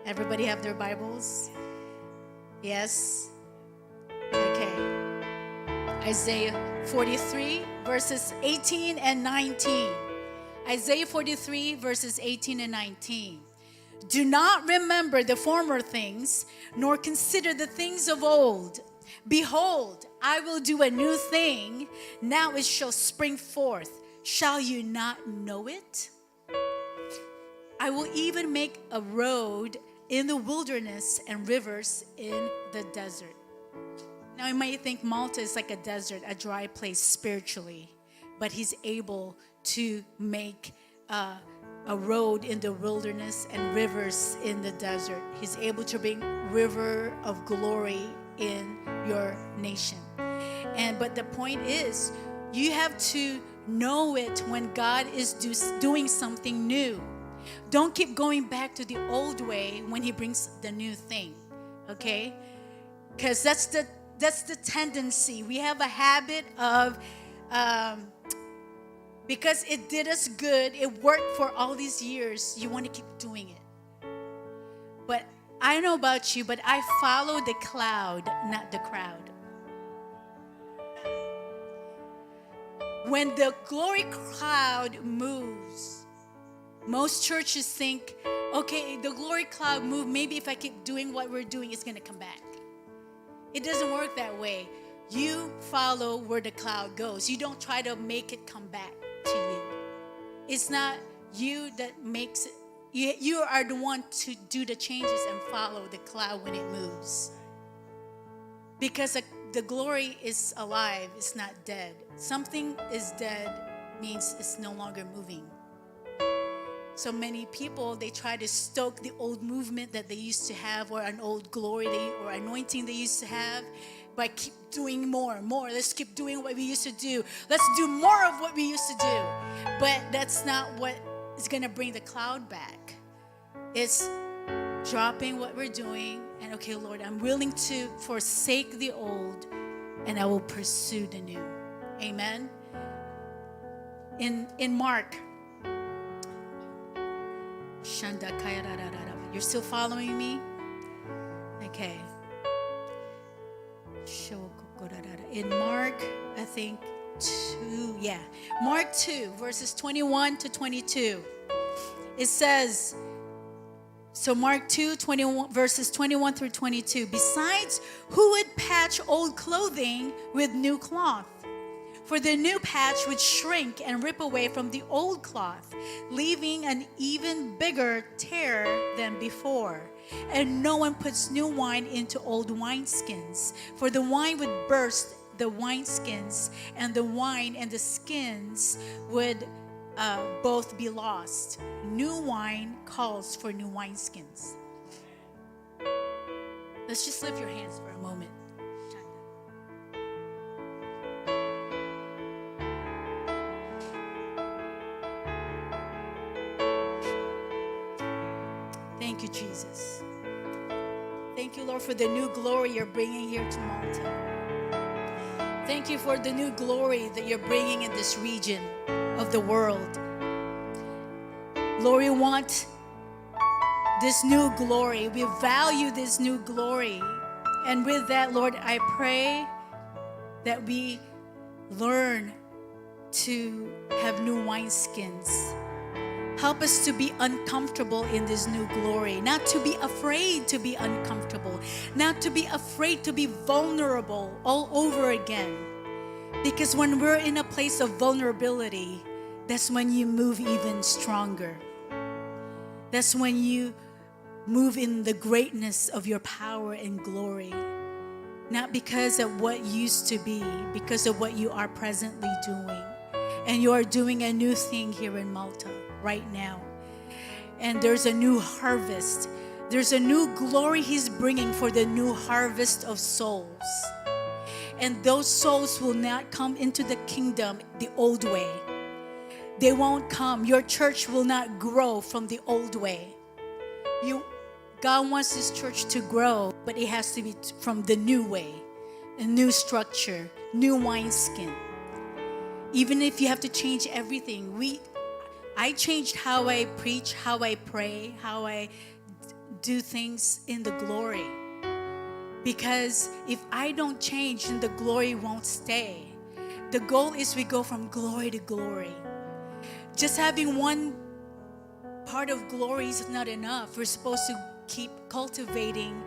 Everybody have their Bibles? Yes? Okay. Isaiah 43, verses 18 and 19. Isaiah 43, verses 18 and 19. Do not remember the former things, nor consider the things of old. Behold, I will do a new thing. Now it shall spring forth. Shall you not know it? I will even make a road in the wilderness and rivers in the desert. Now you might think Malta is like a desert, a dry place spiritually, but he's able to make a road in the wilderness and rivers in the desert. He's able to bring river of glory in your nation. But the point is, you have to know it when God is doing something new. Don't keep going back to the old way when he brings the new thing, okay? Because that's the tendency. We have a habit of, because it did us good, it worked for all these years, you want to keep doing it. But I don't know about you, but I follow the cloud, not the crowd. When the glory cloud moves, most churches think, okay, the glory cloud moved, maybe if I keep doing what we're doing, it's going to come back. It doesn't work that way. You follow where the cloud goes. You don't try to make it come back to you. It's not you that makes it. You are the one to do the changes and follow the cloud when it moves. Because the glory is alive, it's not dead. Something is dead means it's no longer moving. So many people, they try to stoke the old movement that they used to have, or an old glory or anointing they used to have, by keep doing more and more. Let's keep doing what we used to do. Let's do more of what we used to do. But that's not what is going to bring the cloud back. It's dropping what we're doing and, okay, Lord, I'm willing to forsake the old and I will pursue the new. Amen. In Mark, you're still following me? Okay. In Mark, I think 2, Mark 2, verses 21 to 22. It says, so Mark 2, 21, verses 21 through 22. Besides, who would patch old clothing with new cloth? For the new patch would shrink and rip away from the old cloth, leaving an even bigger tear than before. And no one puts new wine into old wineskins, for the wine would burst the wineskins, and the wine and the skins would both be lost. New wine calls for new wineskins. Let's just lift your hands for a moment. Thank you, Jesus. Thank you, Lord, for the new glory you're bringing here to Malta. Thank you for the new glory that you're bringing in this region of the world. Lord, we want this new glory. We value this new glory. And with that, Lord, I pray that we learn to have new wineskins. Help us to be uncomfortable in this new glory, not to be afraid to be uncomfortable, not to be afraid to be vulnerable all over again. Because when we're in a place of vulnerability, that's when you move even stronger. That's when you move in the greatness of your power and glory. Not because of what used to be, because of what you are presently doing. And you are doing a new thing here in Malta right now. And there's a new harvest. There's a new glory he's bringing for the new harvest of souls. And those souls will not come into the kingdom the old way. They won't come. Your church will not grow from the old way. God wants this church to grow, but it has to be from the new way, a new structure, new wineskin. Even if you have to change everything, I changed how I preach, how I pray, how I do things in the glory. Because if I don't change, then the glory won't stay. The goal is we go from glory to glory. Just having one part of glory is not enough. We're supposed to keep cultivating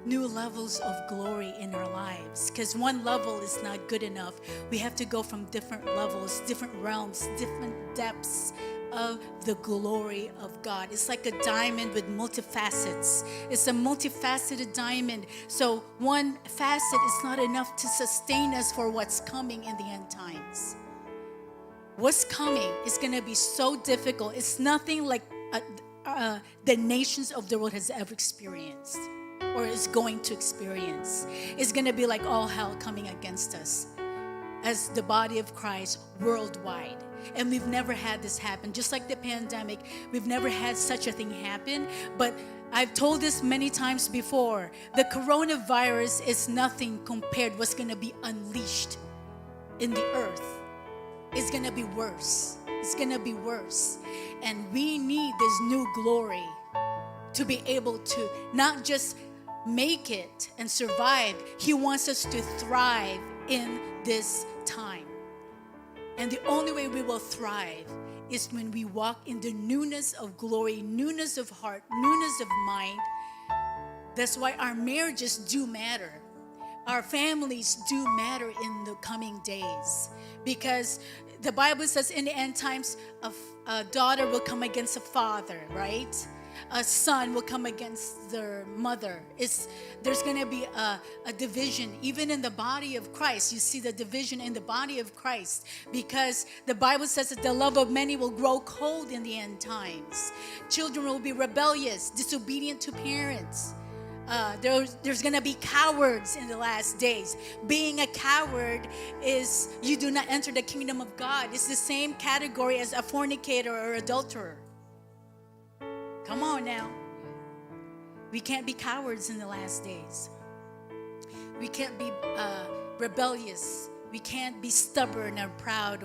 new levels of glory in our lives, because one level is not good enough. We have to go from different levels, different realms, different depths of the glory of God. It's like a diamond with multifacets. It's a multifaceted diamond. So one facet is not enough to sustain us for what's coming in the end times. What's coming is going to be so difficult. It's nothing like the nations of the world has ever experienced or is going to experience. It's going to be like all hell coming against us as the body of Christ worldwide. And we've never had this happen. Just like the pandemic, we've never had such a thing happen. But I've told this many times before. The coronavirus is nothing compared to what's going to be unleashed in the earth. It's going to be worse. It's going to be worse. And we need this new glory to be able to not just make it and survive. He wants us to thrive in this time. And the only way we will thrive is when we walk in the newness of glory, newness of heart, newness of mind. That's why our marriages do matter. Our families do matter in the coming days. Because the Bible says in the end times, a daughter will come against a father, right? A son will come against their mother. There's going to be a division. Even in the body of Christ, you see the division in the body of Christ. Because the Bible says that the love of many will grow cold in the end times. Children will be rebellious, disobedient to parents. There's going to be cowards in the last days. Being a coward is you do not enter the kingdom of God. It's the same category as a fornicator or adulterer. Come on now. We can't be cowards in the last days. We can't be rebellious. We can't be stubborn or proud.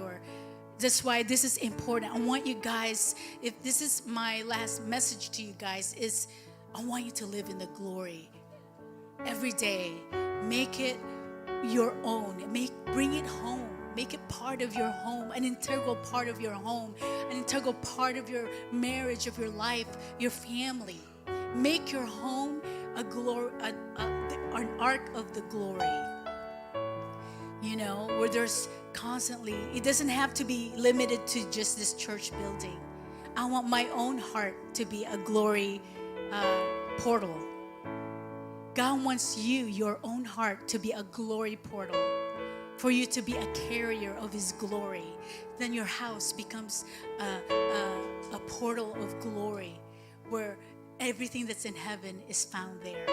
That's why this is important. I want you guys, if this is my last message to you guys, is I want you to live in the glory every day. Make it your own. Bring it home. Make it part of your home, an integral part of your home, an integral part of your marriage, of your life, your family. Make your home an ark of the glory. You know, where there's constantly, it doesn't have to be limited to just this church building. I want my own heart to be a glory portal. God wants you, your own heart, to be a glory portal, for you to be a carrier of His glory. Then your house becomes a portal of glory, where everything that's in heaven is found there.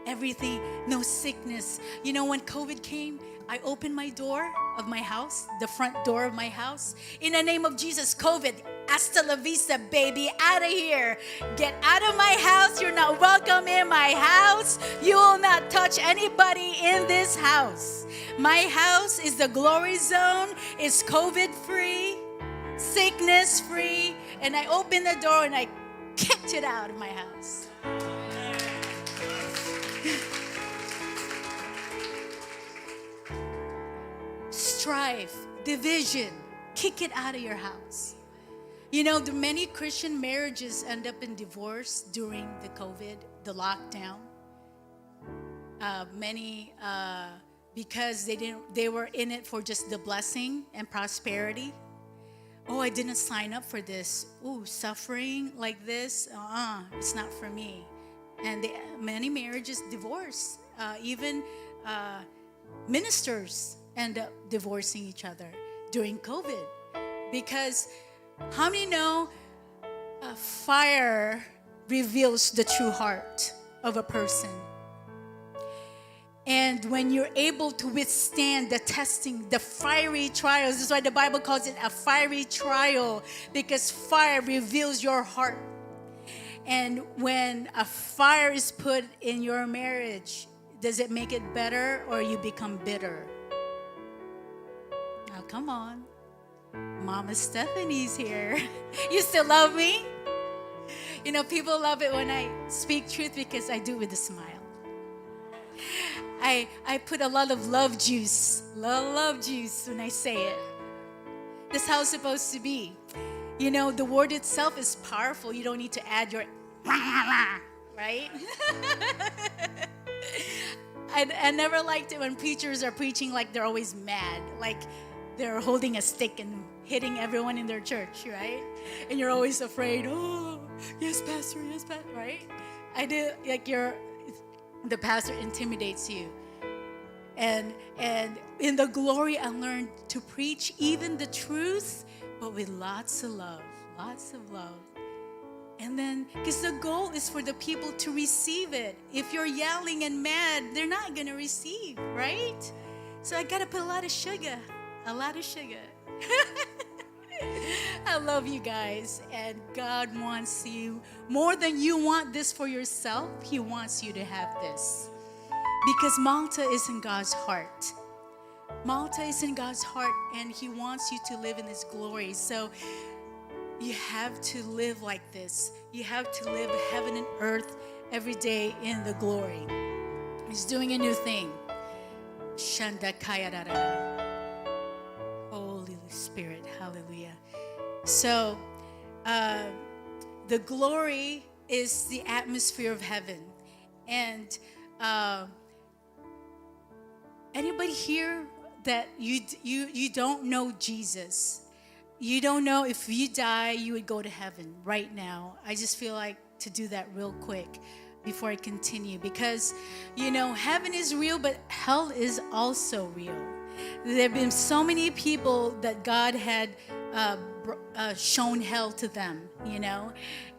Everything, no sickness. You know, when COVID came, I opened my door of my house, the front door of my house. In the name of Jesus, COVID, hasta la vista, baby, out of here. Get out of my house. You're not welcome in my house. You will not touch anybody in this house. My house is the glory zone. It's COVID-free, sickness-free. And I opened the door and I kicked it out of my house. Strife, division, kick it out of your house. You know, the many Christian marriages end up in divorce during the COVID, the lockdown. Many because they were in it for just the blessing and prosperity. Oh, I didn't sign up for this. Ooh, suffering like this, it's not for me. And many marriages divorce. Even ministers end up divorcing each other during COVID. Because how many know fire reveals the true heart of a person? And when you're able to withstand the testing, the fiery trials, this is why the Bible calls it a fiery trial, because fire reveals your heart. And when a fire is put in your marriage, does it make it better or you become bitter? Oh, come on. Mama Stephanie's here. You still love me? You know, people love it when I speak truth because I do it with a smile. I put a lot of love juice when I say it. That's how it's supposed to be. You know, the word itself is powerful. You don't need to add your right? I never liked it when preachers are preaching like they're always mad. Like they're holding a stick and hitting everyone in their church, right? And you're always afraid, oh, yes, pastor, right? I do, like the pastor intimidates you. And in the glory, I learned to preach even the truth, but with lots of love. And then, because the goal is for the people to receive it. If you're yelling and mad, they're not going to receive, right? So I got to put a lot of sugar. I love you guys, and God wants you, more than you want this for yourself, He wants you to have this. Because Malta is in God's heart. Malta is in God's heart, and He wants you to live in His glory. So you have to live like this. You have to live heaven and earth every day in the glory. He's doing a new thing. Holy Spirit, hallelujah. So the glory is the atmosphere of heaven. And anybody here that you don't know Jesus? You don't know if you die, you would go to heaven right now. I just feel like to do that real quick before I continue. Because, heaven is real, but hell is also real. There have been so many people that God had shown hell to them,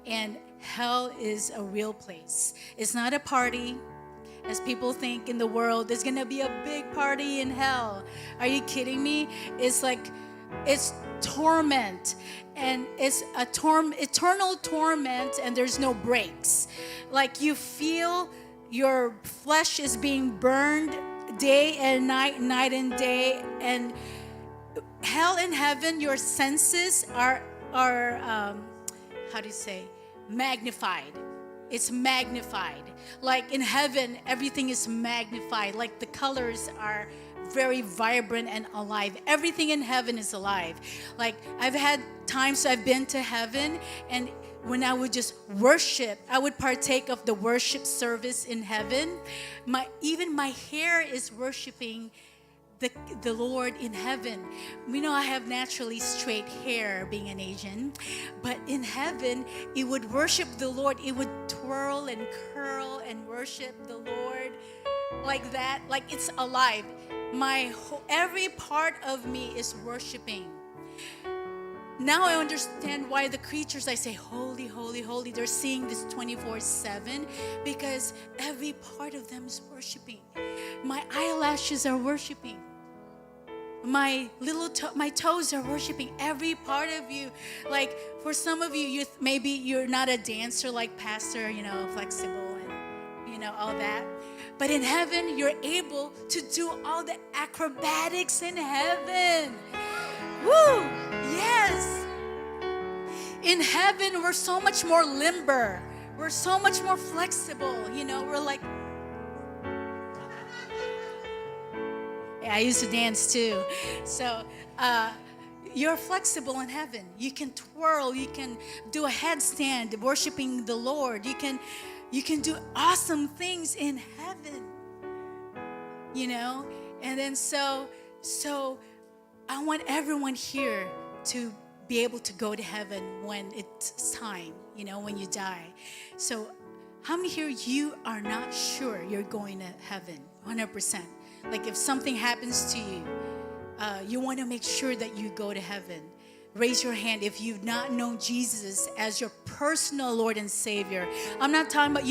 And hell is a real place. It's not a party. As people think in the world, there's going to be a big party in hell. Are you kidding me? It's torment, and it's eternal torment, and there's no breaks. Like you feel your flesh is being burned day and night and day, and hell and heaven, your senses are magnified. It's magnified. Like in heaven, everything is magnified. Like the colors are very vibrant and alive. Everything in heaven is alive. Like I've had times I've been to heaven, and when I would just worship, I would partake of the worship service in heaven. Even my hair is worshiping the Lord in heaven. I have naturally straight hair being an Asian, but in heaven, it would worship the Lord. It would twirl and curl and worship the Lord like that, like it's alive. Every part of me is worshiping. Now I understand why the creatures, I say, holy, holy, holy, they're seeing this 24/7, because every part of them is worshiping. My eyelashes are worshiping. My toes are worshiping. Every part of you. Like for some of you, maybe you're not a dancer like pastor, flexible and all that. But in heaven, you're able to do all the acrobatics in heaven. Woo! Yes. In heaven, we're so much more limber. We're so much more flexible. We're like, I used to dance too. So you're flexible in heaven. You can twirl. You can do a headstand worshiping the Lord. You can do awesome things in heaven. And then so I want everyone here to be able to go to heaven when it's time, when you die. So how many here, you are not sure you're going to heaven 100%? Like if something happens to you, you want to make sure that you go to heaven. Raise your hand if you've not known Jesus as your personal Lord and Savior. I'm not talking about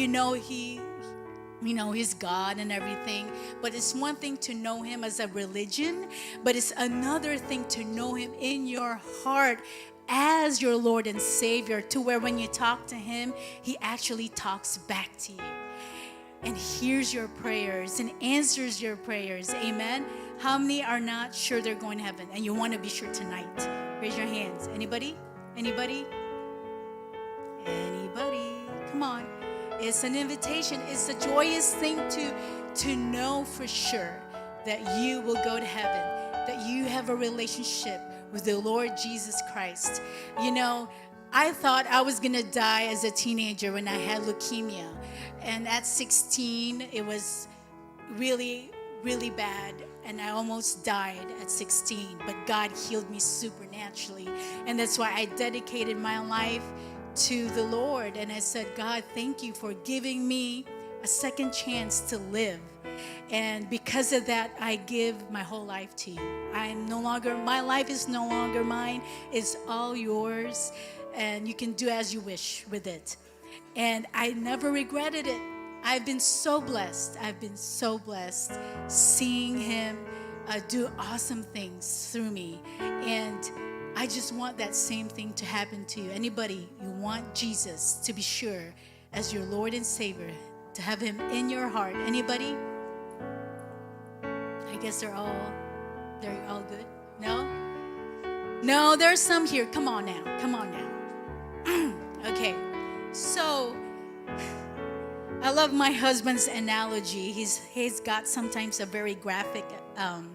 He's God and everything, but it's one thing to know Him as a religion, but it's another thing to know Him in your heart as your Lord and Savior, to where when you talk to Him, He actually talks back to you and hears your prayers and answers your prayers. Amen. How many are not sure they're going to heaven and you want to be sure tonight? Raise your hands. Anybody? Anybody? Anybody? Come on. It's an invitation. It's a joyous thing to know for sure that you will go to heaven, that you have a relationship with the Lord Jesus Christ. I thought I was going to die as a teenager when I had leukemia. And at 16, it was really really bad, and I almost died at 16, but God healed me supernaturally. And that's why I dedicated my life to the Lord. And I said, God, thank you for giving me a second chance to live. And because of that, I give my whole life to you. My life is no longer mine. It's all yours. And you can do as you wish with it. And I never regretted it. I've been so blessed. I've been so blessed seeing him do awesome things through me. And I just want that same thing to happen to you. Anybody, you want Jesus to be sure as your Lord and Savior, to have him in your heart. Anybody? I guess they're all good. No? No, there's some here. Come on now. Okay. So I love my husband's analogy. He's got sometimes a very graphic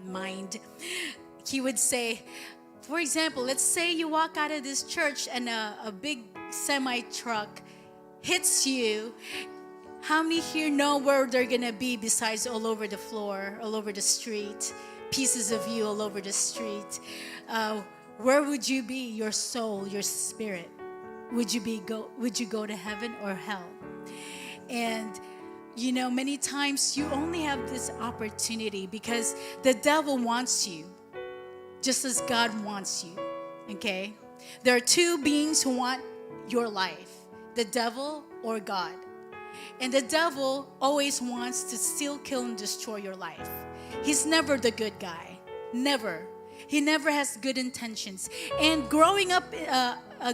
mind. He would say, for example, let's say you walk out of this church and a big semi-truck hits you. How many here know where they're going to be besides all over the floor, all over the street, pieces of you all over the street? Where would you be, your soul, your spirit? Would you go to heaven or hell? And you know, many times you only have this opportunity because the devil wants you just as God wants you, okay? There are two beings who want your life, the devil or God. And the devil always wants to steal, kill, and destroy your life. He's never the good guy, never. He never has good intentions. And growing up,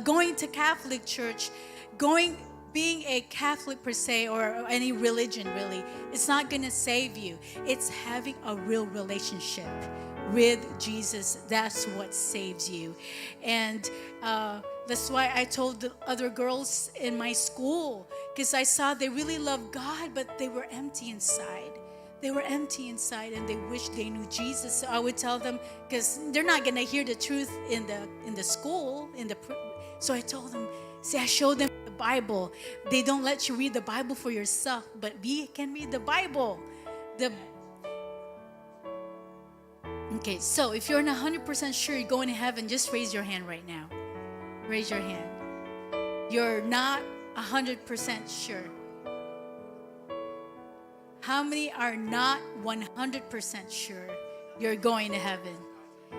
going to Catholic church, being a Catholic per se, or any religion really, it's not going to save you. It's having a real relationship with Jesus. That's what saves you. And that's why I told the other girls in my school, because I saw they really loved God, but they were empty inside. They were empty inside and they wished they knew Jesus. So I would tell them, because they're not going to hear the truth in the school. So I told them, I showed them the Bible. They don't let you read the Bible for yourself, but we can read the Bible. Okay, so if you're not 100% sure you're going to heaven, just raise your hand right now. Raise your hand. You're not 100% sure. How many are not 100% sure you're going to heaven?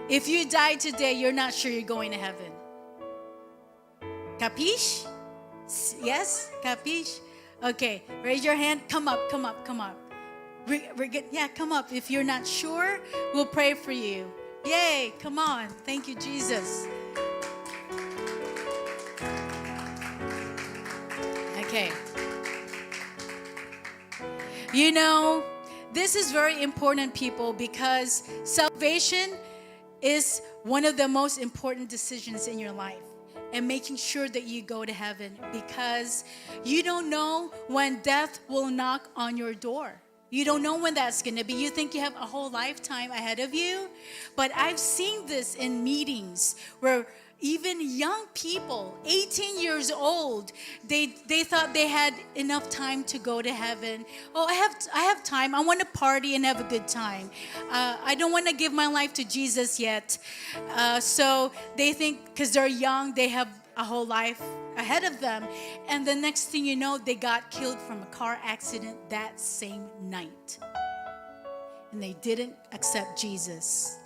If you die today, you're not sure you're going to heaven. Capiche? Yes? Capiche? Okay, raise your hand. Come up. We're good. Yeah, come up. If you're not sure, we'll pray for you. Yay, come on. Thank you, Jesus. Okay. You know, this is very important, people, because salvation is one of the most important decisions in your life. And making sure that you go to heaven, because you don't know when death will knock on your door. You don't know when that's going to be. You think you have a whole lifetime ahead of you. But I've seen this in meetings where even young people, 18 years old, they thought they had enough time to go to heaven. Oh, I have time. I want to party and have a good time. I don't want to give my life to Jesus yet. So they think because they're young, they have a whole life ahead of them. And the next thing you know, they got killed from a car accident that same night. And they didn't accept Jesus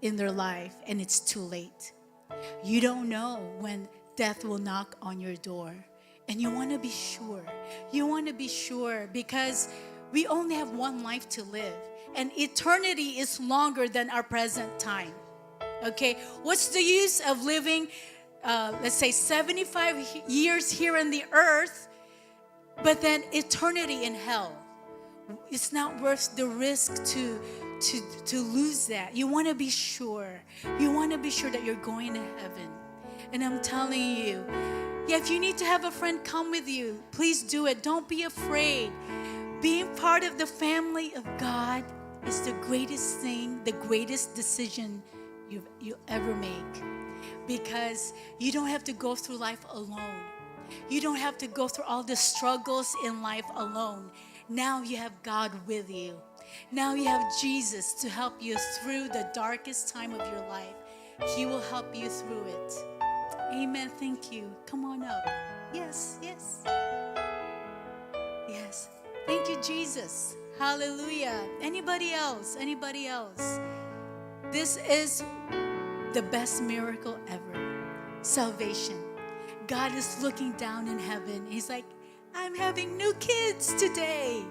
in their life, and it's too late. You don't know when death will knock on your door. And you want to be sure. You want to be sure because we only have one life to live. And eternity is longer than our present time. Okay? What's the use of living, let's say, 75 years here on the earth, but then eternity in hell? It's not worth the risk to lose that. You want to be sure. You want to be sure that you're going to heaven. And I'm telling you, if you need to have a friend come with you, please do it. Don't be afraid. Being part of the family of God is the greatest thing, the greatest decision you ever make. Because you don't have to go through life alone. You don't have to go through all the struggles in life alone. Now you have God with you. Now you have Jesus to help you through the darkest time of your life. He will help you through it. Amen. Thank you. Come on up. Yes, yes. Yes. Thank you, Jesus. Hallelujah. Anybody else? Anybody else? This is the best miracle ever. Salvation. God is looking down in heaven. He's like, I'm having new kids today.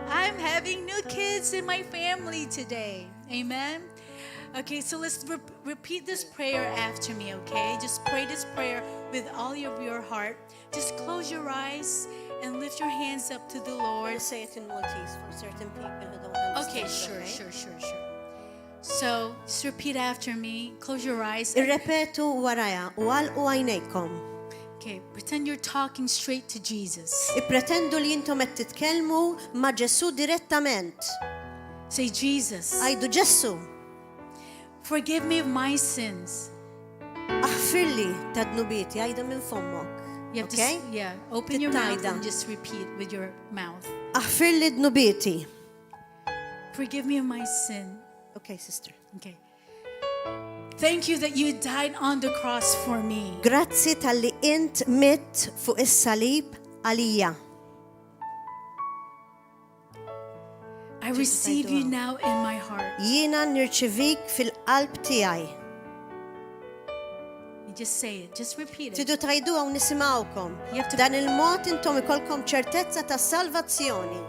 I'm having new kids in my family today. Amen. Okay, so let's repeat this prayer after me, okay? Just pray this prayer with all of your heart. Just close your eyes and lift your hands up to the Lord. I'll say it in Maltese for certain people who don't understand. Okay, sure. So, just repeat after me. Close your eyes. Irrepetu waraja u għalqu għajnejkom. Okay, pretend you're talking straight to Jesus. Ippretendu li intom qed titkellmu ma' Ġesu direttament. Say, Jesus, Għajdu Ġesu, forgive me of my sins. aħfirli ta' dnubieti, għajda minn fommok. You have Okay? to, open your mouth Tittajda. and just repeat with your mouth. Aħfirli dnubieti. Forgive me of my sin. Okay, sister. Okay. Thank you that you died on the cross for me. Grazzi tal-li int mit fuq is-salib għalija. I receive you now in my heart. Jiena nirċivik fil-qalb tiegħi. You just say it. Just repeat it. Tidu tajdu għaw nisimawkom. You have to- Dan il-mod intom ikolkom ċertezza ta' salvazzjoni.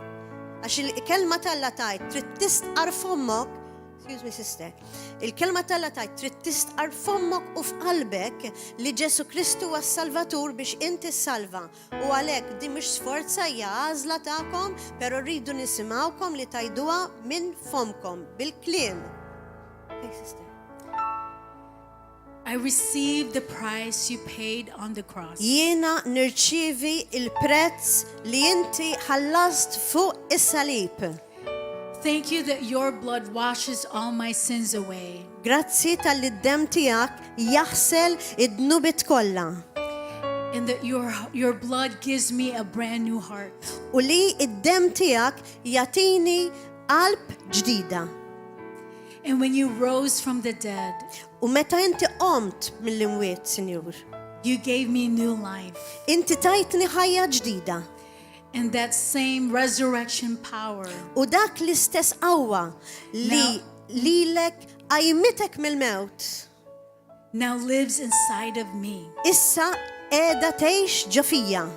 Għax il-kelma tal-la tajt trid tistqar fommok. Excuse me, sister. Il-kelma tal-la tajt trid tistqar fommok u f'qalbek li Ġesu Kristu huwa s-Salvatur biex inti salva. U għalhekk di mhux sforza hija għażla tagħkom, però rridu nisimawkom li tajduha minn fomkom bil-kliem. Okay, sister. I received the price you paid on the cross. Jiena nirċievi il-prezz li inti ħallast fuq is-salib. Thank you that your blood washes all my sins away. Grazzi tal-li d-dem tijak jaħsel id-nubit kolla. And that your blood gives me a brand new heart. U li id-dem tijak jatini qalb ġdida. And when you rose from the dead, U meta inti qomt mill-imwiet, Sinjur, you gave me new life. inti tajtni ħajja ġdida. And that same resurrection power U dak l-istess qawwa li lilek għajmitek mill-mewt. now lives inside of me Issa qiegħda tgħix ġofija.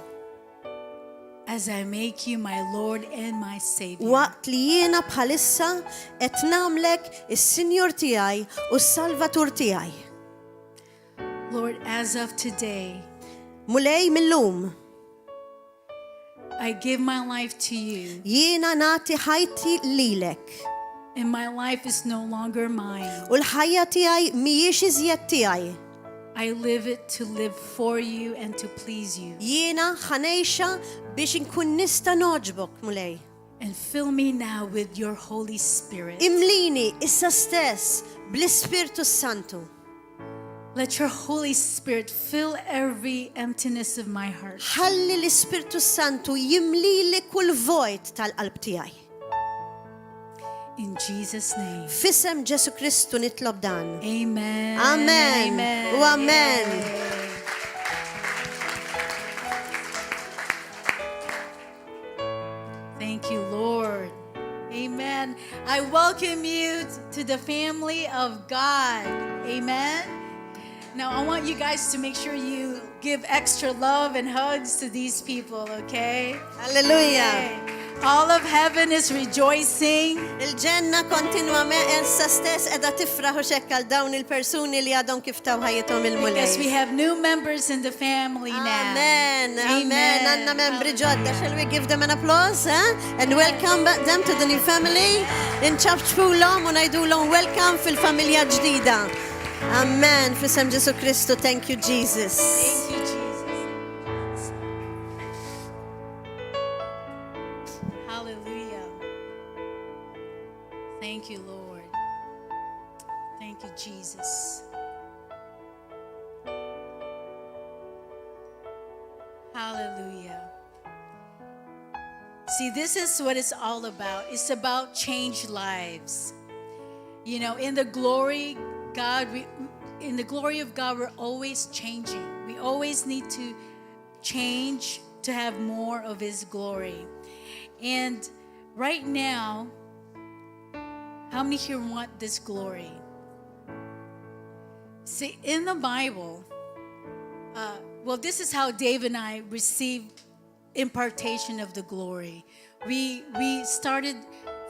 as I make you my Lord and my Savior. Waqt li jiena bħalissa qed nagħmlek is-Sinjur tiegħi u s-Salvatur tiegħi. Lord, as of today, Mulej millum, I give my life to you, jiena nagħti ħajti lilek. and my life is no longer mine. U l-ħajja tiegħi mhijiex iżjed tiegħi. I live it to live for you and to please you. Jiena ħanejxa biex inkun nista' noġbok, mulej. And fill me now with your Holy Spirit. Imlini issa stess bl-Ispirtu Santu. Let your Holy Spirit fill every emptiness of my heart. Ħalli l-Ispirtu Santu jimlili kull vojt tal-qalb tiegħi. In Jesus' name. Fisem Ġesu Kristu nitlob dan. Amen. Amen. Amen. U amen. Yay. Thank you, Lord. Amen. I welcome you to the family of God. Amen. Now, I want you guys to make sure you give extra love and hugs to these people, okay? Halleluja. Okay. All of heaven is rejoicing. Il-ġenna kontinwament issa stess qiegħda tifraħ u xekkal dawn il-persuni li għadhom kif taw ħajjithom Because we il-mulej. have new members in the family now. Amen, amen. Għanna membri ġodda. Shall we give them an applause? And welcome them to the new family. Inċabċpulhom u ngħidulhom welcome fil-familja ġdida. Amen. Fisem Ġesu Kristu. Thank you, Jesus. Thank you, Jesus. Hallelujah. Thank you, Lord. Thank you, Jesus. Hallelujah. See, this is what it's all about. It's about changed lives. You know, in the glory of God, we're always changing. We always need to change to have more of His glory. And right now, how many here want this glory? See, in the Bible, this is how Dave and I received impartation of the glory. We started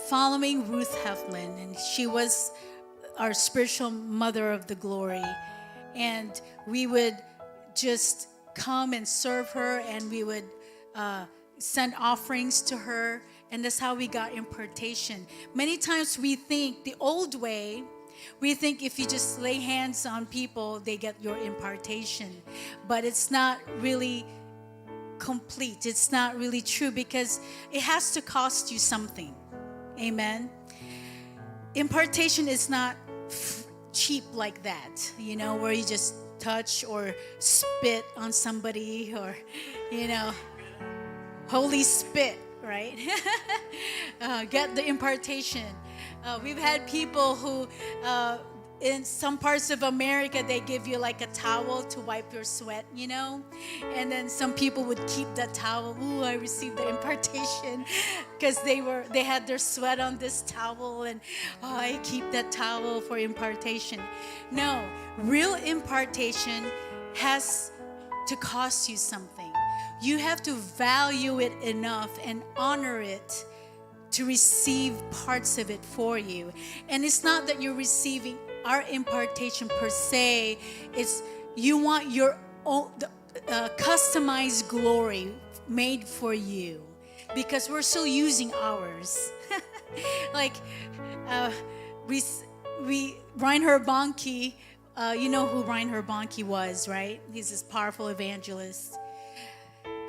following Ruth Heflin, and she was our spiritual mother of the glory. And we would just come and serve her, and we would send offerings to her, and that's how we got impartation. Many times we think the old way, we think if you just lay hands on people, they get your impartation. But it's not really complete. It's not really true, because it has to cost you something. Amen. Impartation is not cheap like that, you know, where you just touch or spit on somebody, or, you know, holy spit, right? Get the impartation. We've had people who, in some parts of America, they give you like a towel to wipe your sweat, you know? And then some people would keep that towel. Ooh, I received the impartation, because they had their sweat on this towel, and I keep that towel for impartation. No, real impartation has to cost you something. You have to value it enough and honor it to receive parts of it for you. And it's not that you're receiving our impartation per se. It's you want your own customized glory made for you, because we're still using ours. Like Reinhard Bonnke, you know who Reinhard Bonnke was, right? He's this powerful evangelist.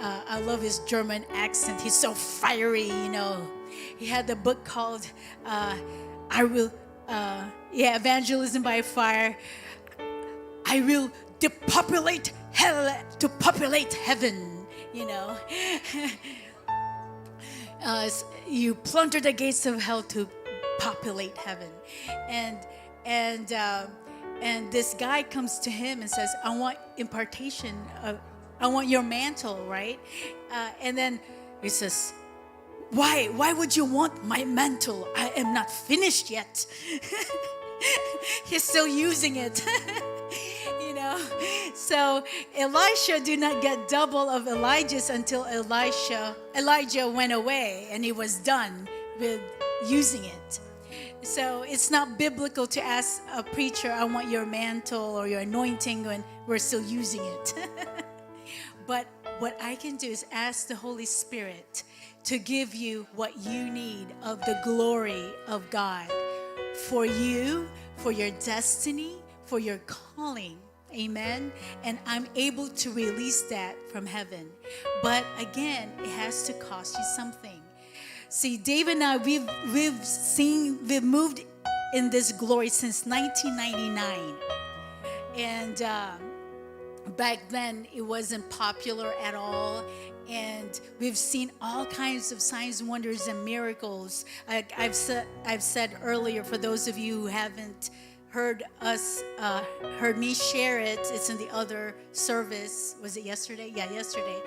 I love his German accent. He's so fiery, you know. He had the book called Evangelism by Fire. I will depopulate hell to populate heaven, you know. You plunder the gates of hell to populate heaven. And this guy comes to him and says, I want impartation. I want your mantle, right? And then he says, Why would you want my mantle? I am not finished yet. He's still using it. You know. So Elisha did not get double of Elijah's until Elijah went away and he was done with using it. So it's not biblical to ask a preacher, I want your mantle or your anointing, when we're still using it. But what I can do is ask the Holy Spirit to give you what you need of the glory of God for you, for your destiny, for your calling. Amen. And I'm able to release that from heaven. But again, it has to cost you something. See, Dave and I, we've moved in this glory since 1999. And back then, it wasn't popular at all. And we've seen all kinds of signs, wonders, and miracles. I've said earlier, for those of you who haven't heard me share it, it's in the other service. Was it yesterday? Yeah, yesterday.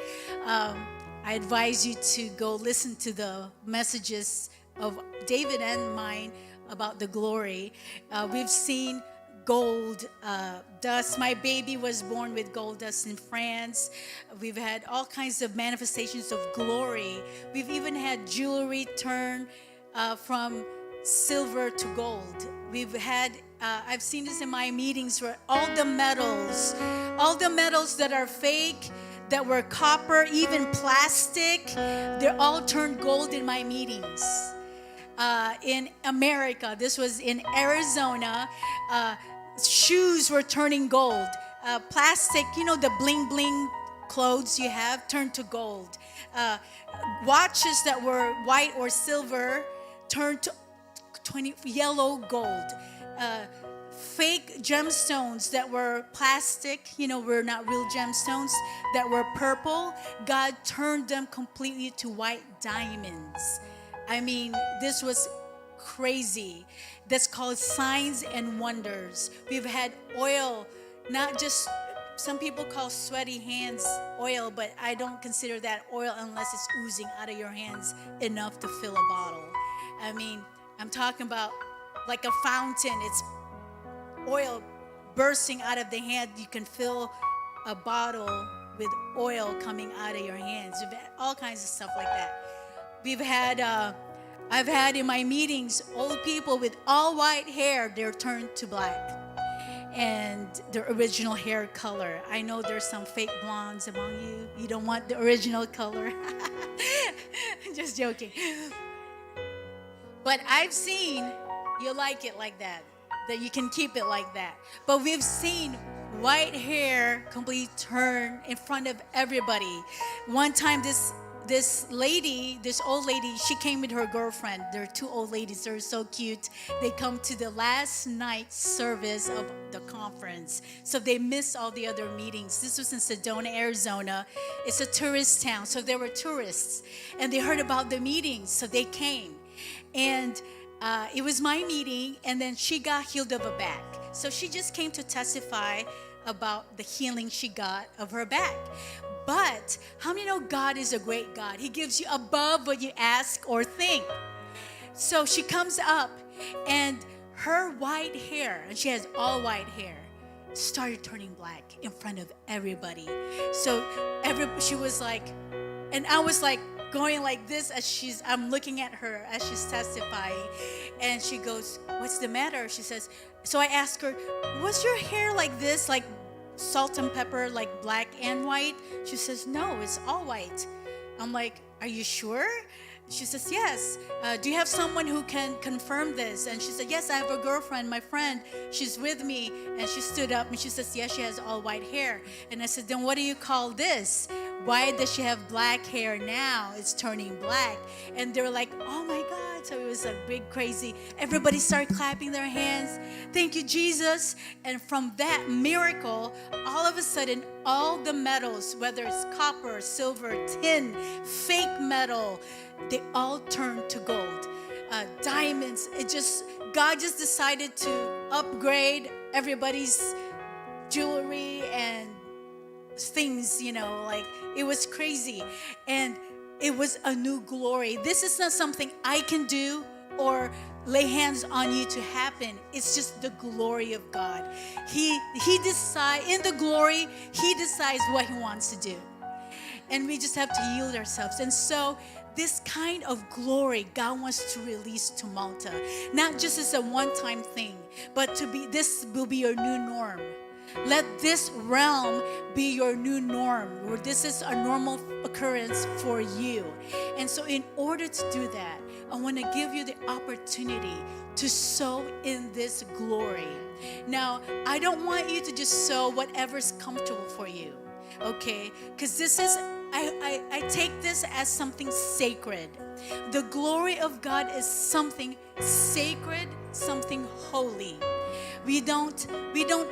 I advise you to go listen to the messages of David and mine about the glory. We've seen gold dust. My baby was born with gold dust in France. We've had all kinds of manifestations of glory. We've even had jewelry turn from silver to gold. We've had, I've seen this in my meetings, where all the metals that are fake, that were copper, even plastic, they're all turned gold in my meetings. In America, this was in Arizona, shoes were turning gold. Plastic, you know, the bling bling clothes you have turned to gold. Watches that were white or silver turned to yellow gold. fake gemstones that were plastic, were not real gemstones, that were purple. God turned them completely to white diamonds. I mean, this was crazy. That's called signs and wonders. We've had oil, not just, some people call sweaty hands oil, but I don't consider that oil unless it's oozing out of your hands enough to fill a bottle. I mean, I'm talking about like a fountain. It's oil bursting out of the hand. You can fill a bottle with oil coming out of your hands. We've had all kinds of stuff like that. I've had in my meetings old people with all white hair, they're turned to black, and their original hair color. I know there's some fake blondes among you. You don't want the original color. Just joking. But I've seen you like it like that you can keep it like that. But we've seen white hair completely turn in front of everybody. One time this old lady, she came with her girlfriend. There are two old ladies. They're so cute. They come to the last night service of the conference. So they missed all the other meetings. This was in Sedona, Arizona. It's a tourist town. So there were tourists. And they heard about the meetings. So they came. And it was my meeting. And then she got healed of a back. So she just came to testify about the healing she got of her back. But how many know God is a great God? He gives you above what you ask or think. So she comes up, and her white hair, and she has all white hair, started turning black in front of everybody. So she was like, and I was like going like this as I'm looking at her as she's testifying. And she goes, "What's the matter?" She says, so I asked her, "Was your hair like this, like salt and pepper, like black and white?" She says, "No, it's all white." I'm like, "Are you sure?" She says, "Yes. Do you have someone who can confirm this?" And she said, "Yes, I have a girlfriend, my friend. She's with me." And she stood up and she says, "Yes, she has all white hair." And I said, "Then what do you call this? Why does she have black hair now? It's turning black." And they were like, "Oh my God." So it was a big crazy. Everybody started clapping their hands. "Thank you, Jesus." And from that miracle, all of a sudden, all the metals, whether it's copper, silver, tin, fake metal, they all turned to gold. Diamonds, God just decided to upgrade everybody's jewelry and things, like it was crazy. And it was a new glory. This is not something I can do or lay hands on you to happen. It's just the glory of God. He decides, in the glory, He decides what He wants to do. And we just have to yield ourselves. And so this kind of glory God wants to release to Malta, not just as a one-time thing, but this will be your new norm. Let this realm be your new norm, where this is a normal occurrence for you. And so in order to do that, I want to give you the opportunity to sow in this glory. Now, I don't want you to just sow whatever's comfortable for you, okay? Because this is, I take this as something sacred. The glory of God is something sacred, something holy. We don't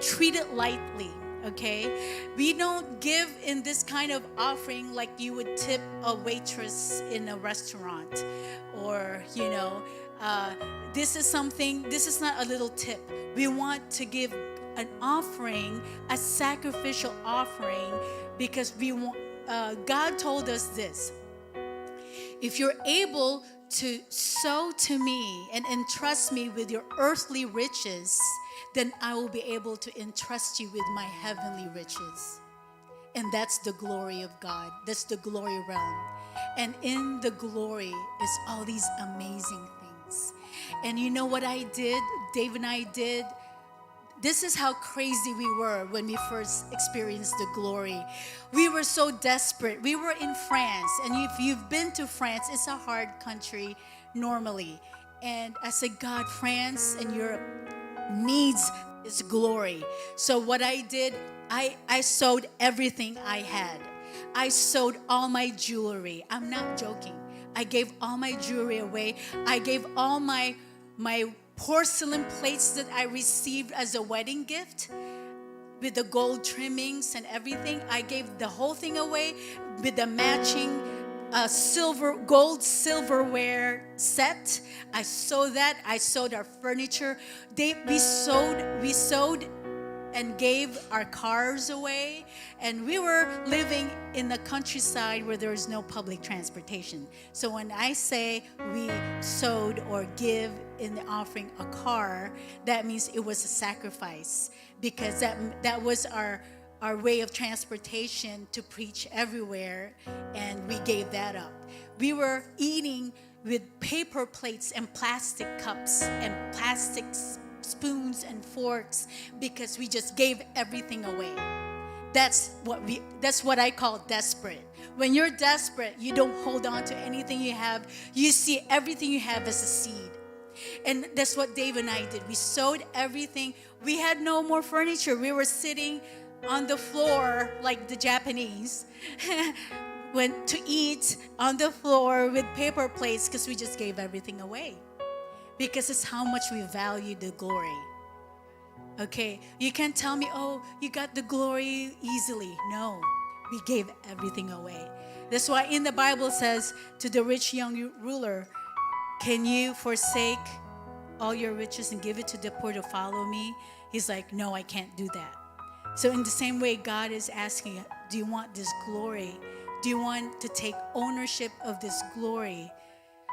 treat it lightly, okay? We don't give in this kind of offering like you would tip a waitress in a restaurant, or this is not a little tip. We want to give an offering, a sacrificial offering, because God told us this: if you're able to sow to me and entrust me with your earthly riches, then I will be able to entrust you with my heavenly riches. And that's the glory of God. That's the glory realm. And in the glory is all these amazing things. And you know what I did? Dave and I did? This is how crazy we were when we first experienced the glory. We were so desperate. We were in France. And if you've been to France, it's a hard country normally. And I said, God, France and Europe needs His glory. So what I did, I sowed everything I had. I sowed all my jewelry. I'm not joking. I gave all my jewelry away. I gave all my porcelain plates that I received as a wedding gift with the gold trimmings and everything. I gave the whole thing away with the matching gold silverware set. I sold that. I sold our furniture. We sold and gave our cars away, and we were living in the countryside where there is no public transportation. So when I say we sowed or give in the offering a car, that means it was a sacrifice, because that was our way of transportation to preach everywhere, and we gave that up. We were eating with paper plates and plastic cups and plastic spoons and forks because we just gave everything away. That's what I call desperate. When you're desperate, you don't hold on to anything you have. You see everything you have as a seed. And that's what Dave and I did. We sowed everything. We had no more furniture. We were sitting on the floor like the Japanese went to eat on the floor with paper plates because we just gave everything away. Because it's how much we value the glory. Okay, you can't tell me, oh, you got the glory easily. No, we gave everything away. That's why in the Bible it says to the rich young ruler, can you forsake all your riches and give it to the poor to follow me? He's like, no, I can't do that. So in the same way, God is asking, do you want this glory? Do you want to take ownership of this glory?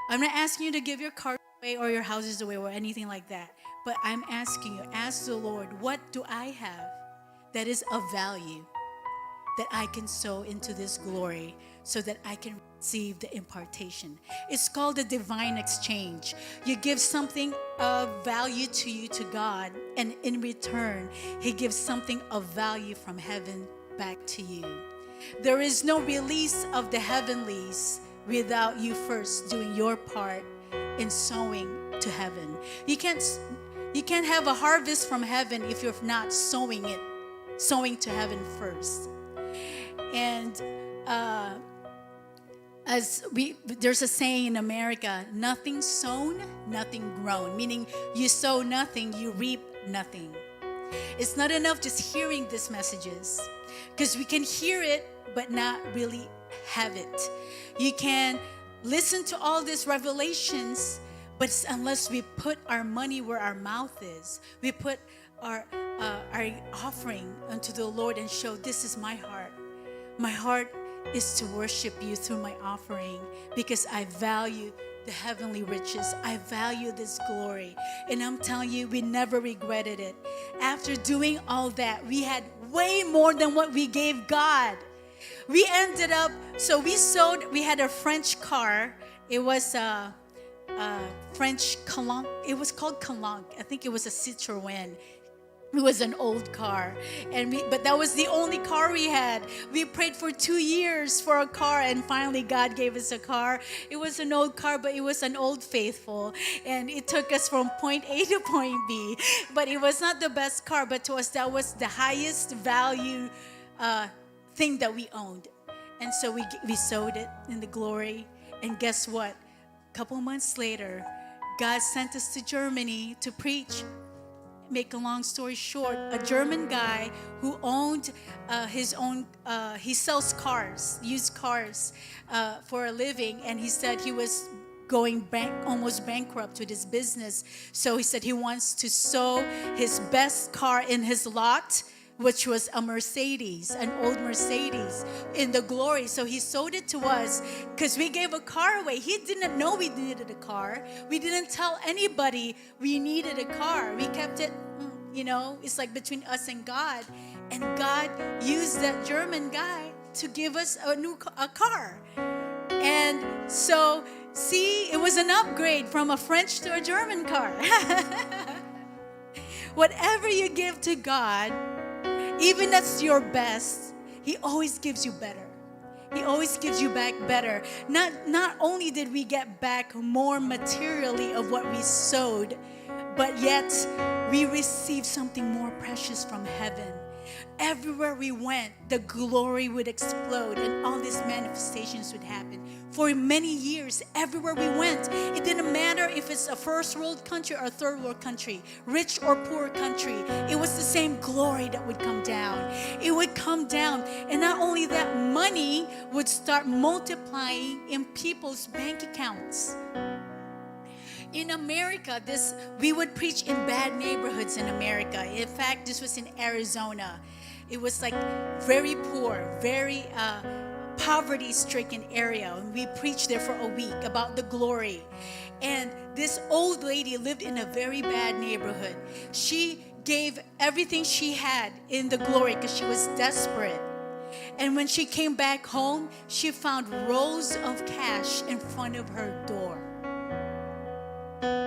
I'm not asking you to give your car away or your houses away or anything like that. But I'm asking you, ask the Lord, what do I have that is of value that I can sow into this glory so that I can receive the impartation? It's called the divine exchange. You give something of value to you, to God, and in return, He gives something of value from heaven back to you. There is no release of the heavenlies without you first doing your part in sowing to heaven. You can't have a harvest from heaven if you're not sowing to heaven first. And there's a saying in America, nothing sown, nothing grown, meaning you sow nothing, you reap nothing. It's not enough just hearing these messages, because we can hear it but not really have it. You can listen to all these revelations, but it's unless we put our money where our mouth is, we put our offering unto the Lord and show, this is my heart. My heart is to worship you through my offering because I value the heavenly riches. I value this glory. And I'm telling you, we never regretted it. After doing all that, we had way more than what we gave God. We ended up, so we had a French car. It was a French Calanque. It was called Calanque. I think it was a Citroën. It was an old car, but that was the only car we had. We prayed for 2 years for a car, and finally God gave us a car. It was an old car, but it was an Old Faithful, and it took us from point A to point B. But it was not the best car, but to us that was the highest value thing that we owned. And so we sowed it in the glory, and guess what? A couple months later, God sent us to Germany to preach. Make a long story short, a German guy who owned his own, he sells cars, used cars for a living, and he said he was going almost bankrupt with his business. So he said he wants to sow his best car in his lot, which was a Mercedes, an old Mercedes, in the glory. So he sold it to us because we gave a car away. He didn't know we needed a car. We didn't tell anybody we needed a car. We kept it, it's like between us and God. And God used that German guy to give us a car. And so, see, it was an upgrade from a French to a German car. Whatever you give to God, even that's your best, He always gives you better. He always gives you back better. Not only did we get back more materially of what we sowed, but yet we received something more precious from heaven. Everywhere we went, the glory would explode and all these manifestations would happen. For many years, everywhere we went, it didn't matter if it's a first world country or a third world country, rich or poor country, it was the same glory that would come down. It would come down, and not only that, money would start multiplying in people's bank accounts. In America, we would preach in bad neighborhoods in America. In fact, this was in Arizona. It was like very poor, very poverty-stricken area. And we preached there for a week about the glory. And this old lady lived in a very bad neighborhood. She gave everything she had in the glory because she was desperate. And when she came back home, she found rows of cash in front of her door.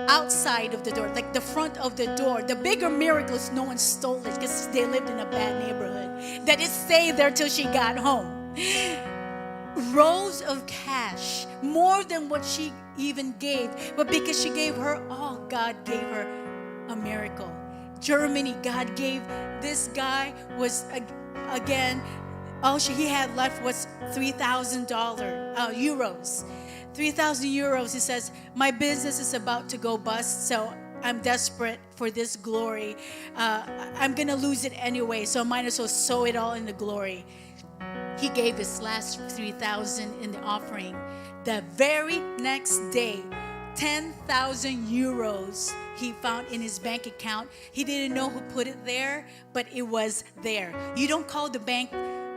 Outside of the door, like the front of the door. The bigger miracle is no one stole it because they lived in a bad neighborhood. That it stayed there till she got home. Rows of cash, more than what she even gave. But because she gave her all, God gave her a miracle. Germany, God gave this guy was, again, all he had left was $3,000 euros. 3,000 euros. He says, my business is about to go bust, so I'm desperate for this glory. I'm going to lose it anyway, so I might as well sow it all in the glory. He gave his last 3,000 in the offering. The very next day, 10,000 euros he found in his bank account. He didn't know who put it there, but it was there. You don't call the bank,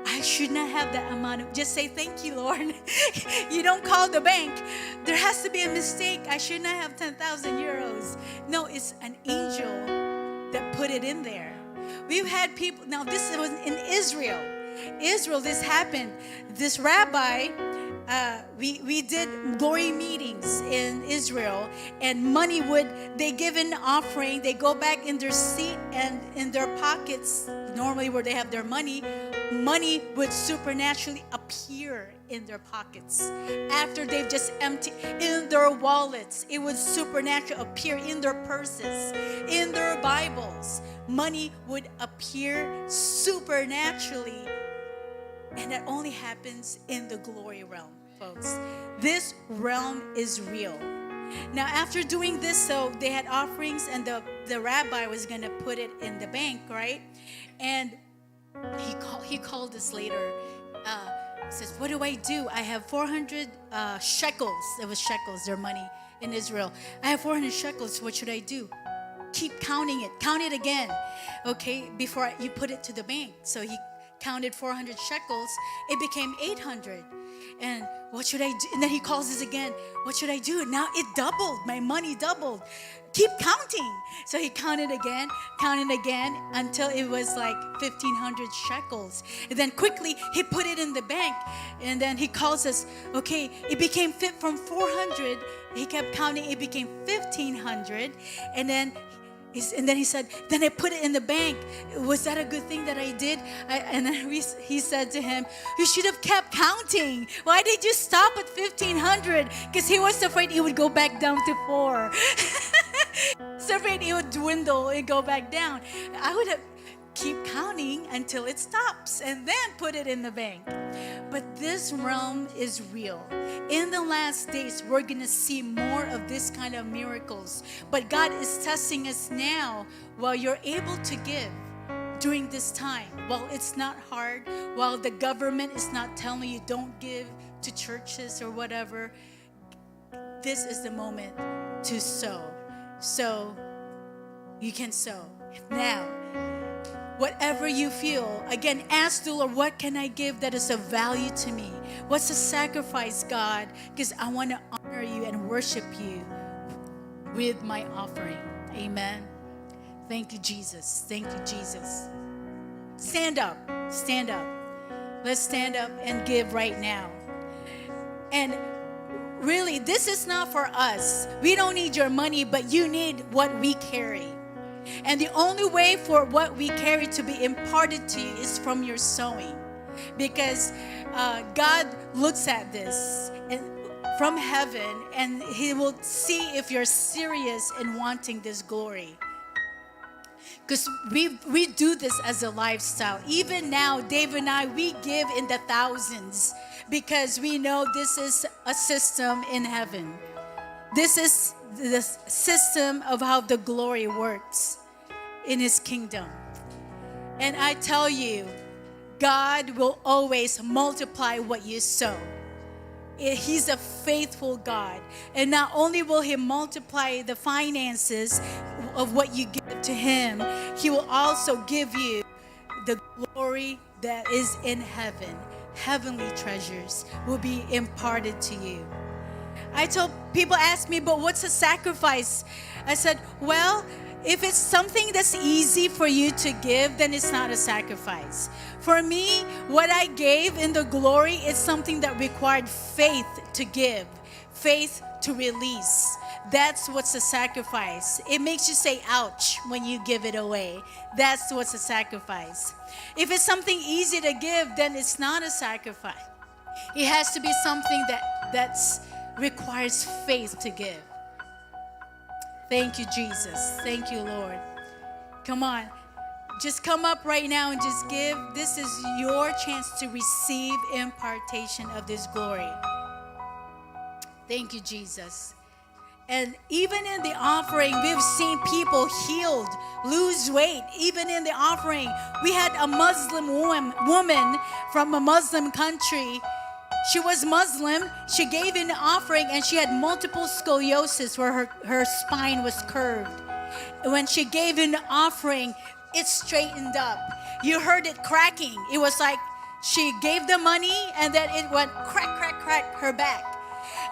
I should not have that amount of, just say thank you, Lord. You don't call the bank. There has to be a mistake. I should not have 10,000 euros. No, it's an angel that put it in there. We've had people, now this was in Israel. Israel, this happened. This rabbi, we did glory meetings in Israel, and they give an offering, they go back in their seat and in their pockets, normally where they have their money would supernaturally appear in their pockets. After they've just emptied in their wallets, it would supernaturally appear in their purses, in their Bibles. Money would appear supernaturally. And that only happens in the glory realm, folks. This realm is real. Now, after doing this, so they had offerings, and the rabbi was going to put it in the bank, right? And he called us later. Says, what do I do? I have 400 shekels. It was shekels, their money in Israel. I have 400 shekels. What should I do? Keep counting it. Count it again, okay, before you put it to the bank. So he counted 400 shekels. It became 800. And what should I do? And then he calls us again. What should I do? Now it doubled. My money doubled. Keep counting. So he counted again until it was like 1,500 shekels. And then quickly he put it in the bank. And then he calls us, okay, it became from 400. He kept counting. It became 1,500. And then he said, then I put it in the bank. Was that a good thing that I did? And then he said to him, you should have kept counting. Why did you stop at 1,500? Because he was afraid it would go back down to 4. So afraid it would dwindle and go back down. I would have keep counting until it stops and then put it in the bank. But this realm is real. In the last days, we're going to see more of this kind of miracles. But God is testing us now while you're able to give during this time. While it's not hard, while the government is not telling you don't give to churches or whatever, this is the moment to sow. So you can sow. Now, whatever you feel, again, ask the Lord, what can I give that is of value to me? What's the sacrifice, God? Because I want to honor you and worship you with my offering. Amen. Thank you, Jesus. Thank you, Jesus. Stand up. Stand up. Let's stand up and give right now. And really, this is not for us. We don't need your money, but you need what we carry. And the only way for what we carry to be imparted to you is from your sowing. Because God looks at this. And from heaven, and he will see if you're serious in wanting this glory. Because we do this as a lifestyle. Even now, Dave and I, we give in the thousands because we know this is a system in heaven. This is the system of how the glory works in his kingdom. And I tell you, God will always multiply what you sow. He's a faithful God. And not only will he multiply the finances of what you give to him, he will also give you the glory that is in heaven. Heavenly treasures will be imparted to you. I told people, ask me, but what's a sacrifice? I said, well, if it's something that's easy for you to give, then it's not a sacrifice. For me, what I gave in the glory is something that required faith to give, faith to release. That's what's a sacrifice. It makes you say, ouch, when you give it away. That's what's a sacrifice. If it's something easy to give, then it's not a sacrifice. It has to be something that's requires faith to give. Thank you, Jesus. Thank you, Lord. Come on. Just come up right now and just give. This is your chance to receive impartation of this glory. Thank you, Jesus. And even in the offering, we've seen people healed, lose weight. Even in the offering, we had a Muslim woman from a Muslim country. She was Muslim. She gave in the offering, and she had multiple scoliosis where her spine was curved. When she gave in the offering, it straightened up. You heard it cracking. It was like she gave the money, and then it went crack, crack, crack her back.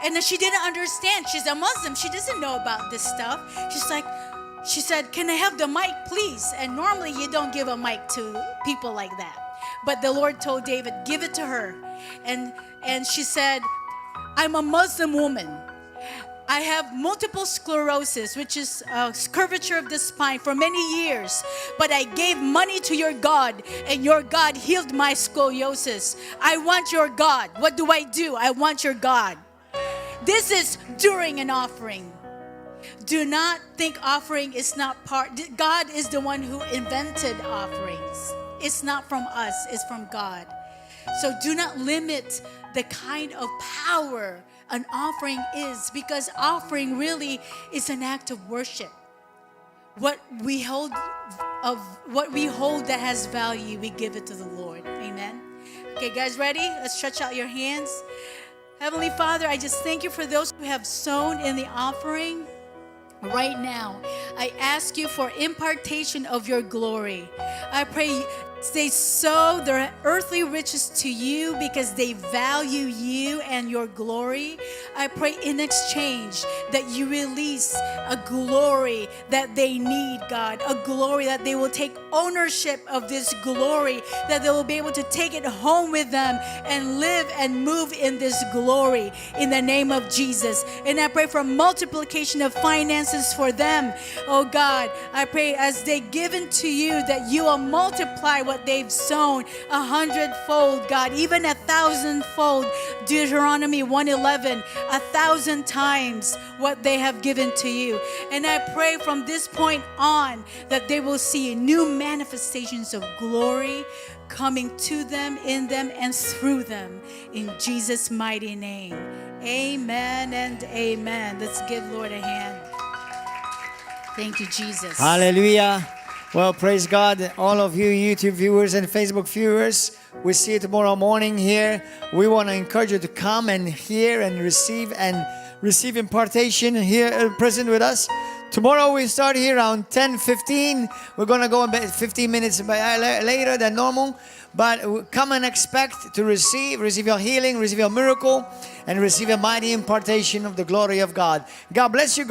And then she didn't understand. She's a Muslim. She doesn't know about this stuff. She said, can I have the mic, please? And normally you don't give a mic to people like that. But the Lord told David, give it to her. And she said, I'm a Muslim woman. I have multiple sclerosis, which is a curvature of the spine for many years. But I gave money to your God, and your God healed my scoliosis. I want your God. What do? I want your God. This is during an offering. Do not think offering is not part. God is the one who invented offerings. It's not from us, it's from God. So do not limit the kind of power an offering is, because offering really is an act of worship. What we hold that has value, we give it to the Lord. Amen. Okay, guys, ready? Let's stretch out your hands. Heavenly Father, I just thank you for those who have sown in the offering. Right now, I ask you for impartation of your glory. I pray they sow their earthly riches to you because they value you and your glory. I pray in exchange that you release a glory that they need, God, a glory that they will take ownership of this glory, that they will be able to take it home with them and live and move in this glory in the name of Jesus. And I pray for multiplication of finances for them. Oh God, I pray as they give into you that you will multiply what they've sown 100-fold, God, even 1,000-fold. Deuteronomy 1:11, 1,000 times what they have given to you. And I pray from this point on that they will see new manifestations of glory coming to them, in them, and through them. In Jesus' mighty name. Amen and amen. Let's give Lord a hand. Thank you, Jesus. Hallelujah. Well, praise God, all of you YouTube viewers and Facebook viewers. We see you tomorrow morning here. We want to encourage you to come and hear and receive impartation here present with us. Tomorrow we start here around 10:15. We're going to go a bit 15 minutes later than normal. But come and expect to receive your healing, receive your miracle, and receive a mighty impartation of the glory of God. God bless you.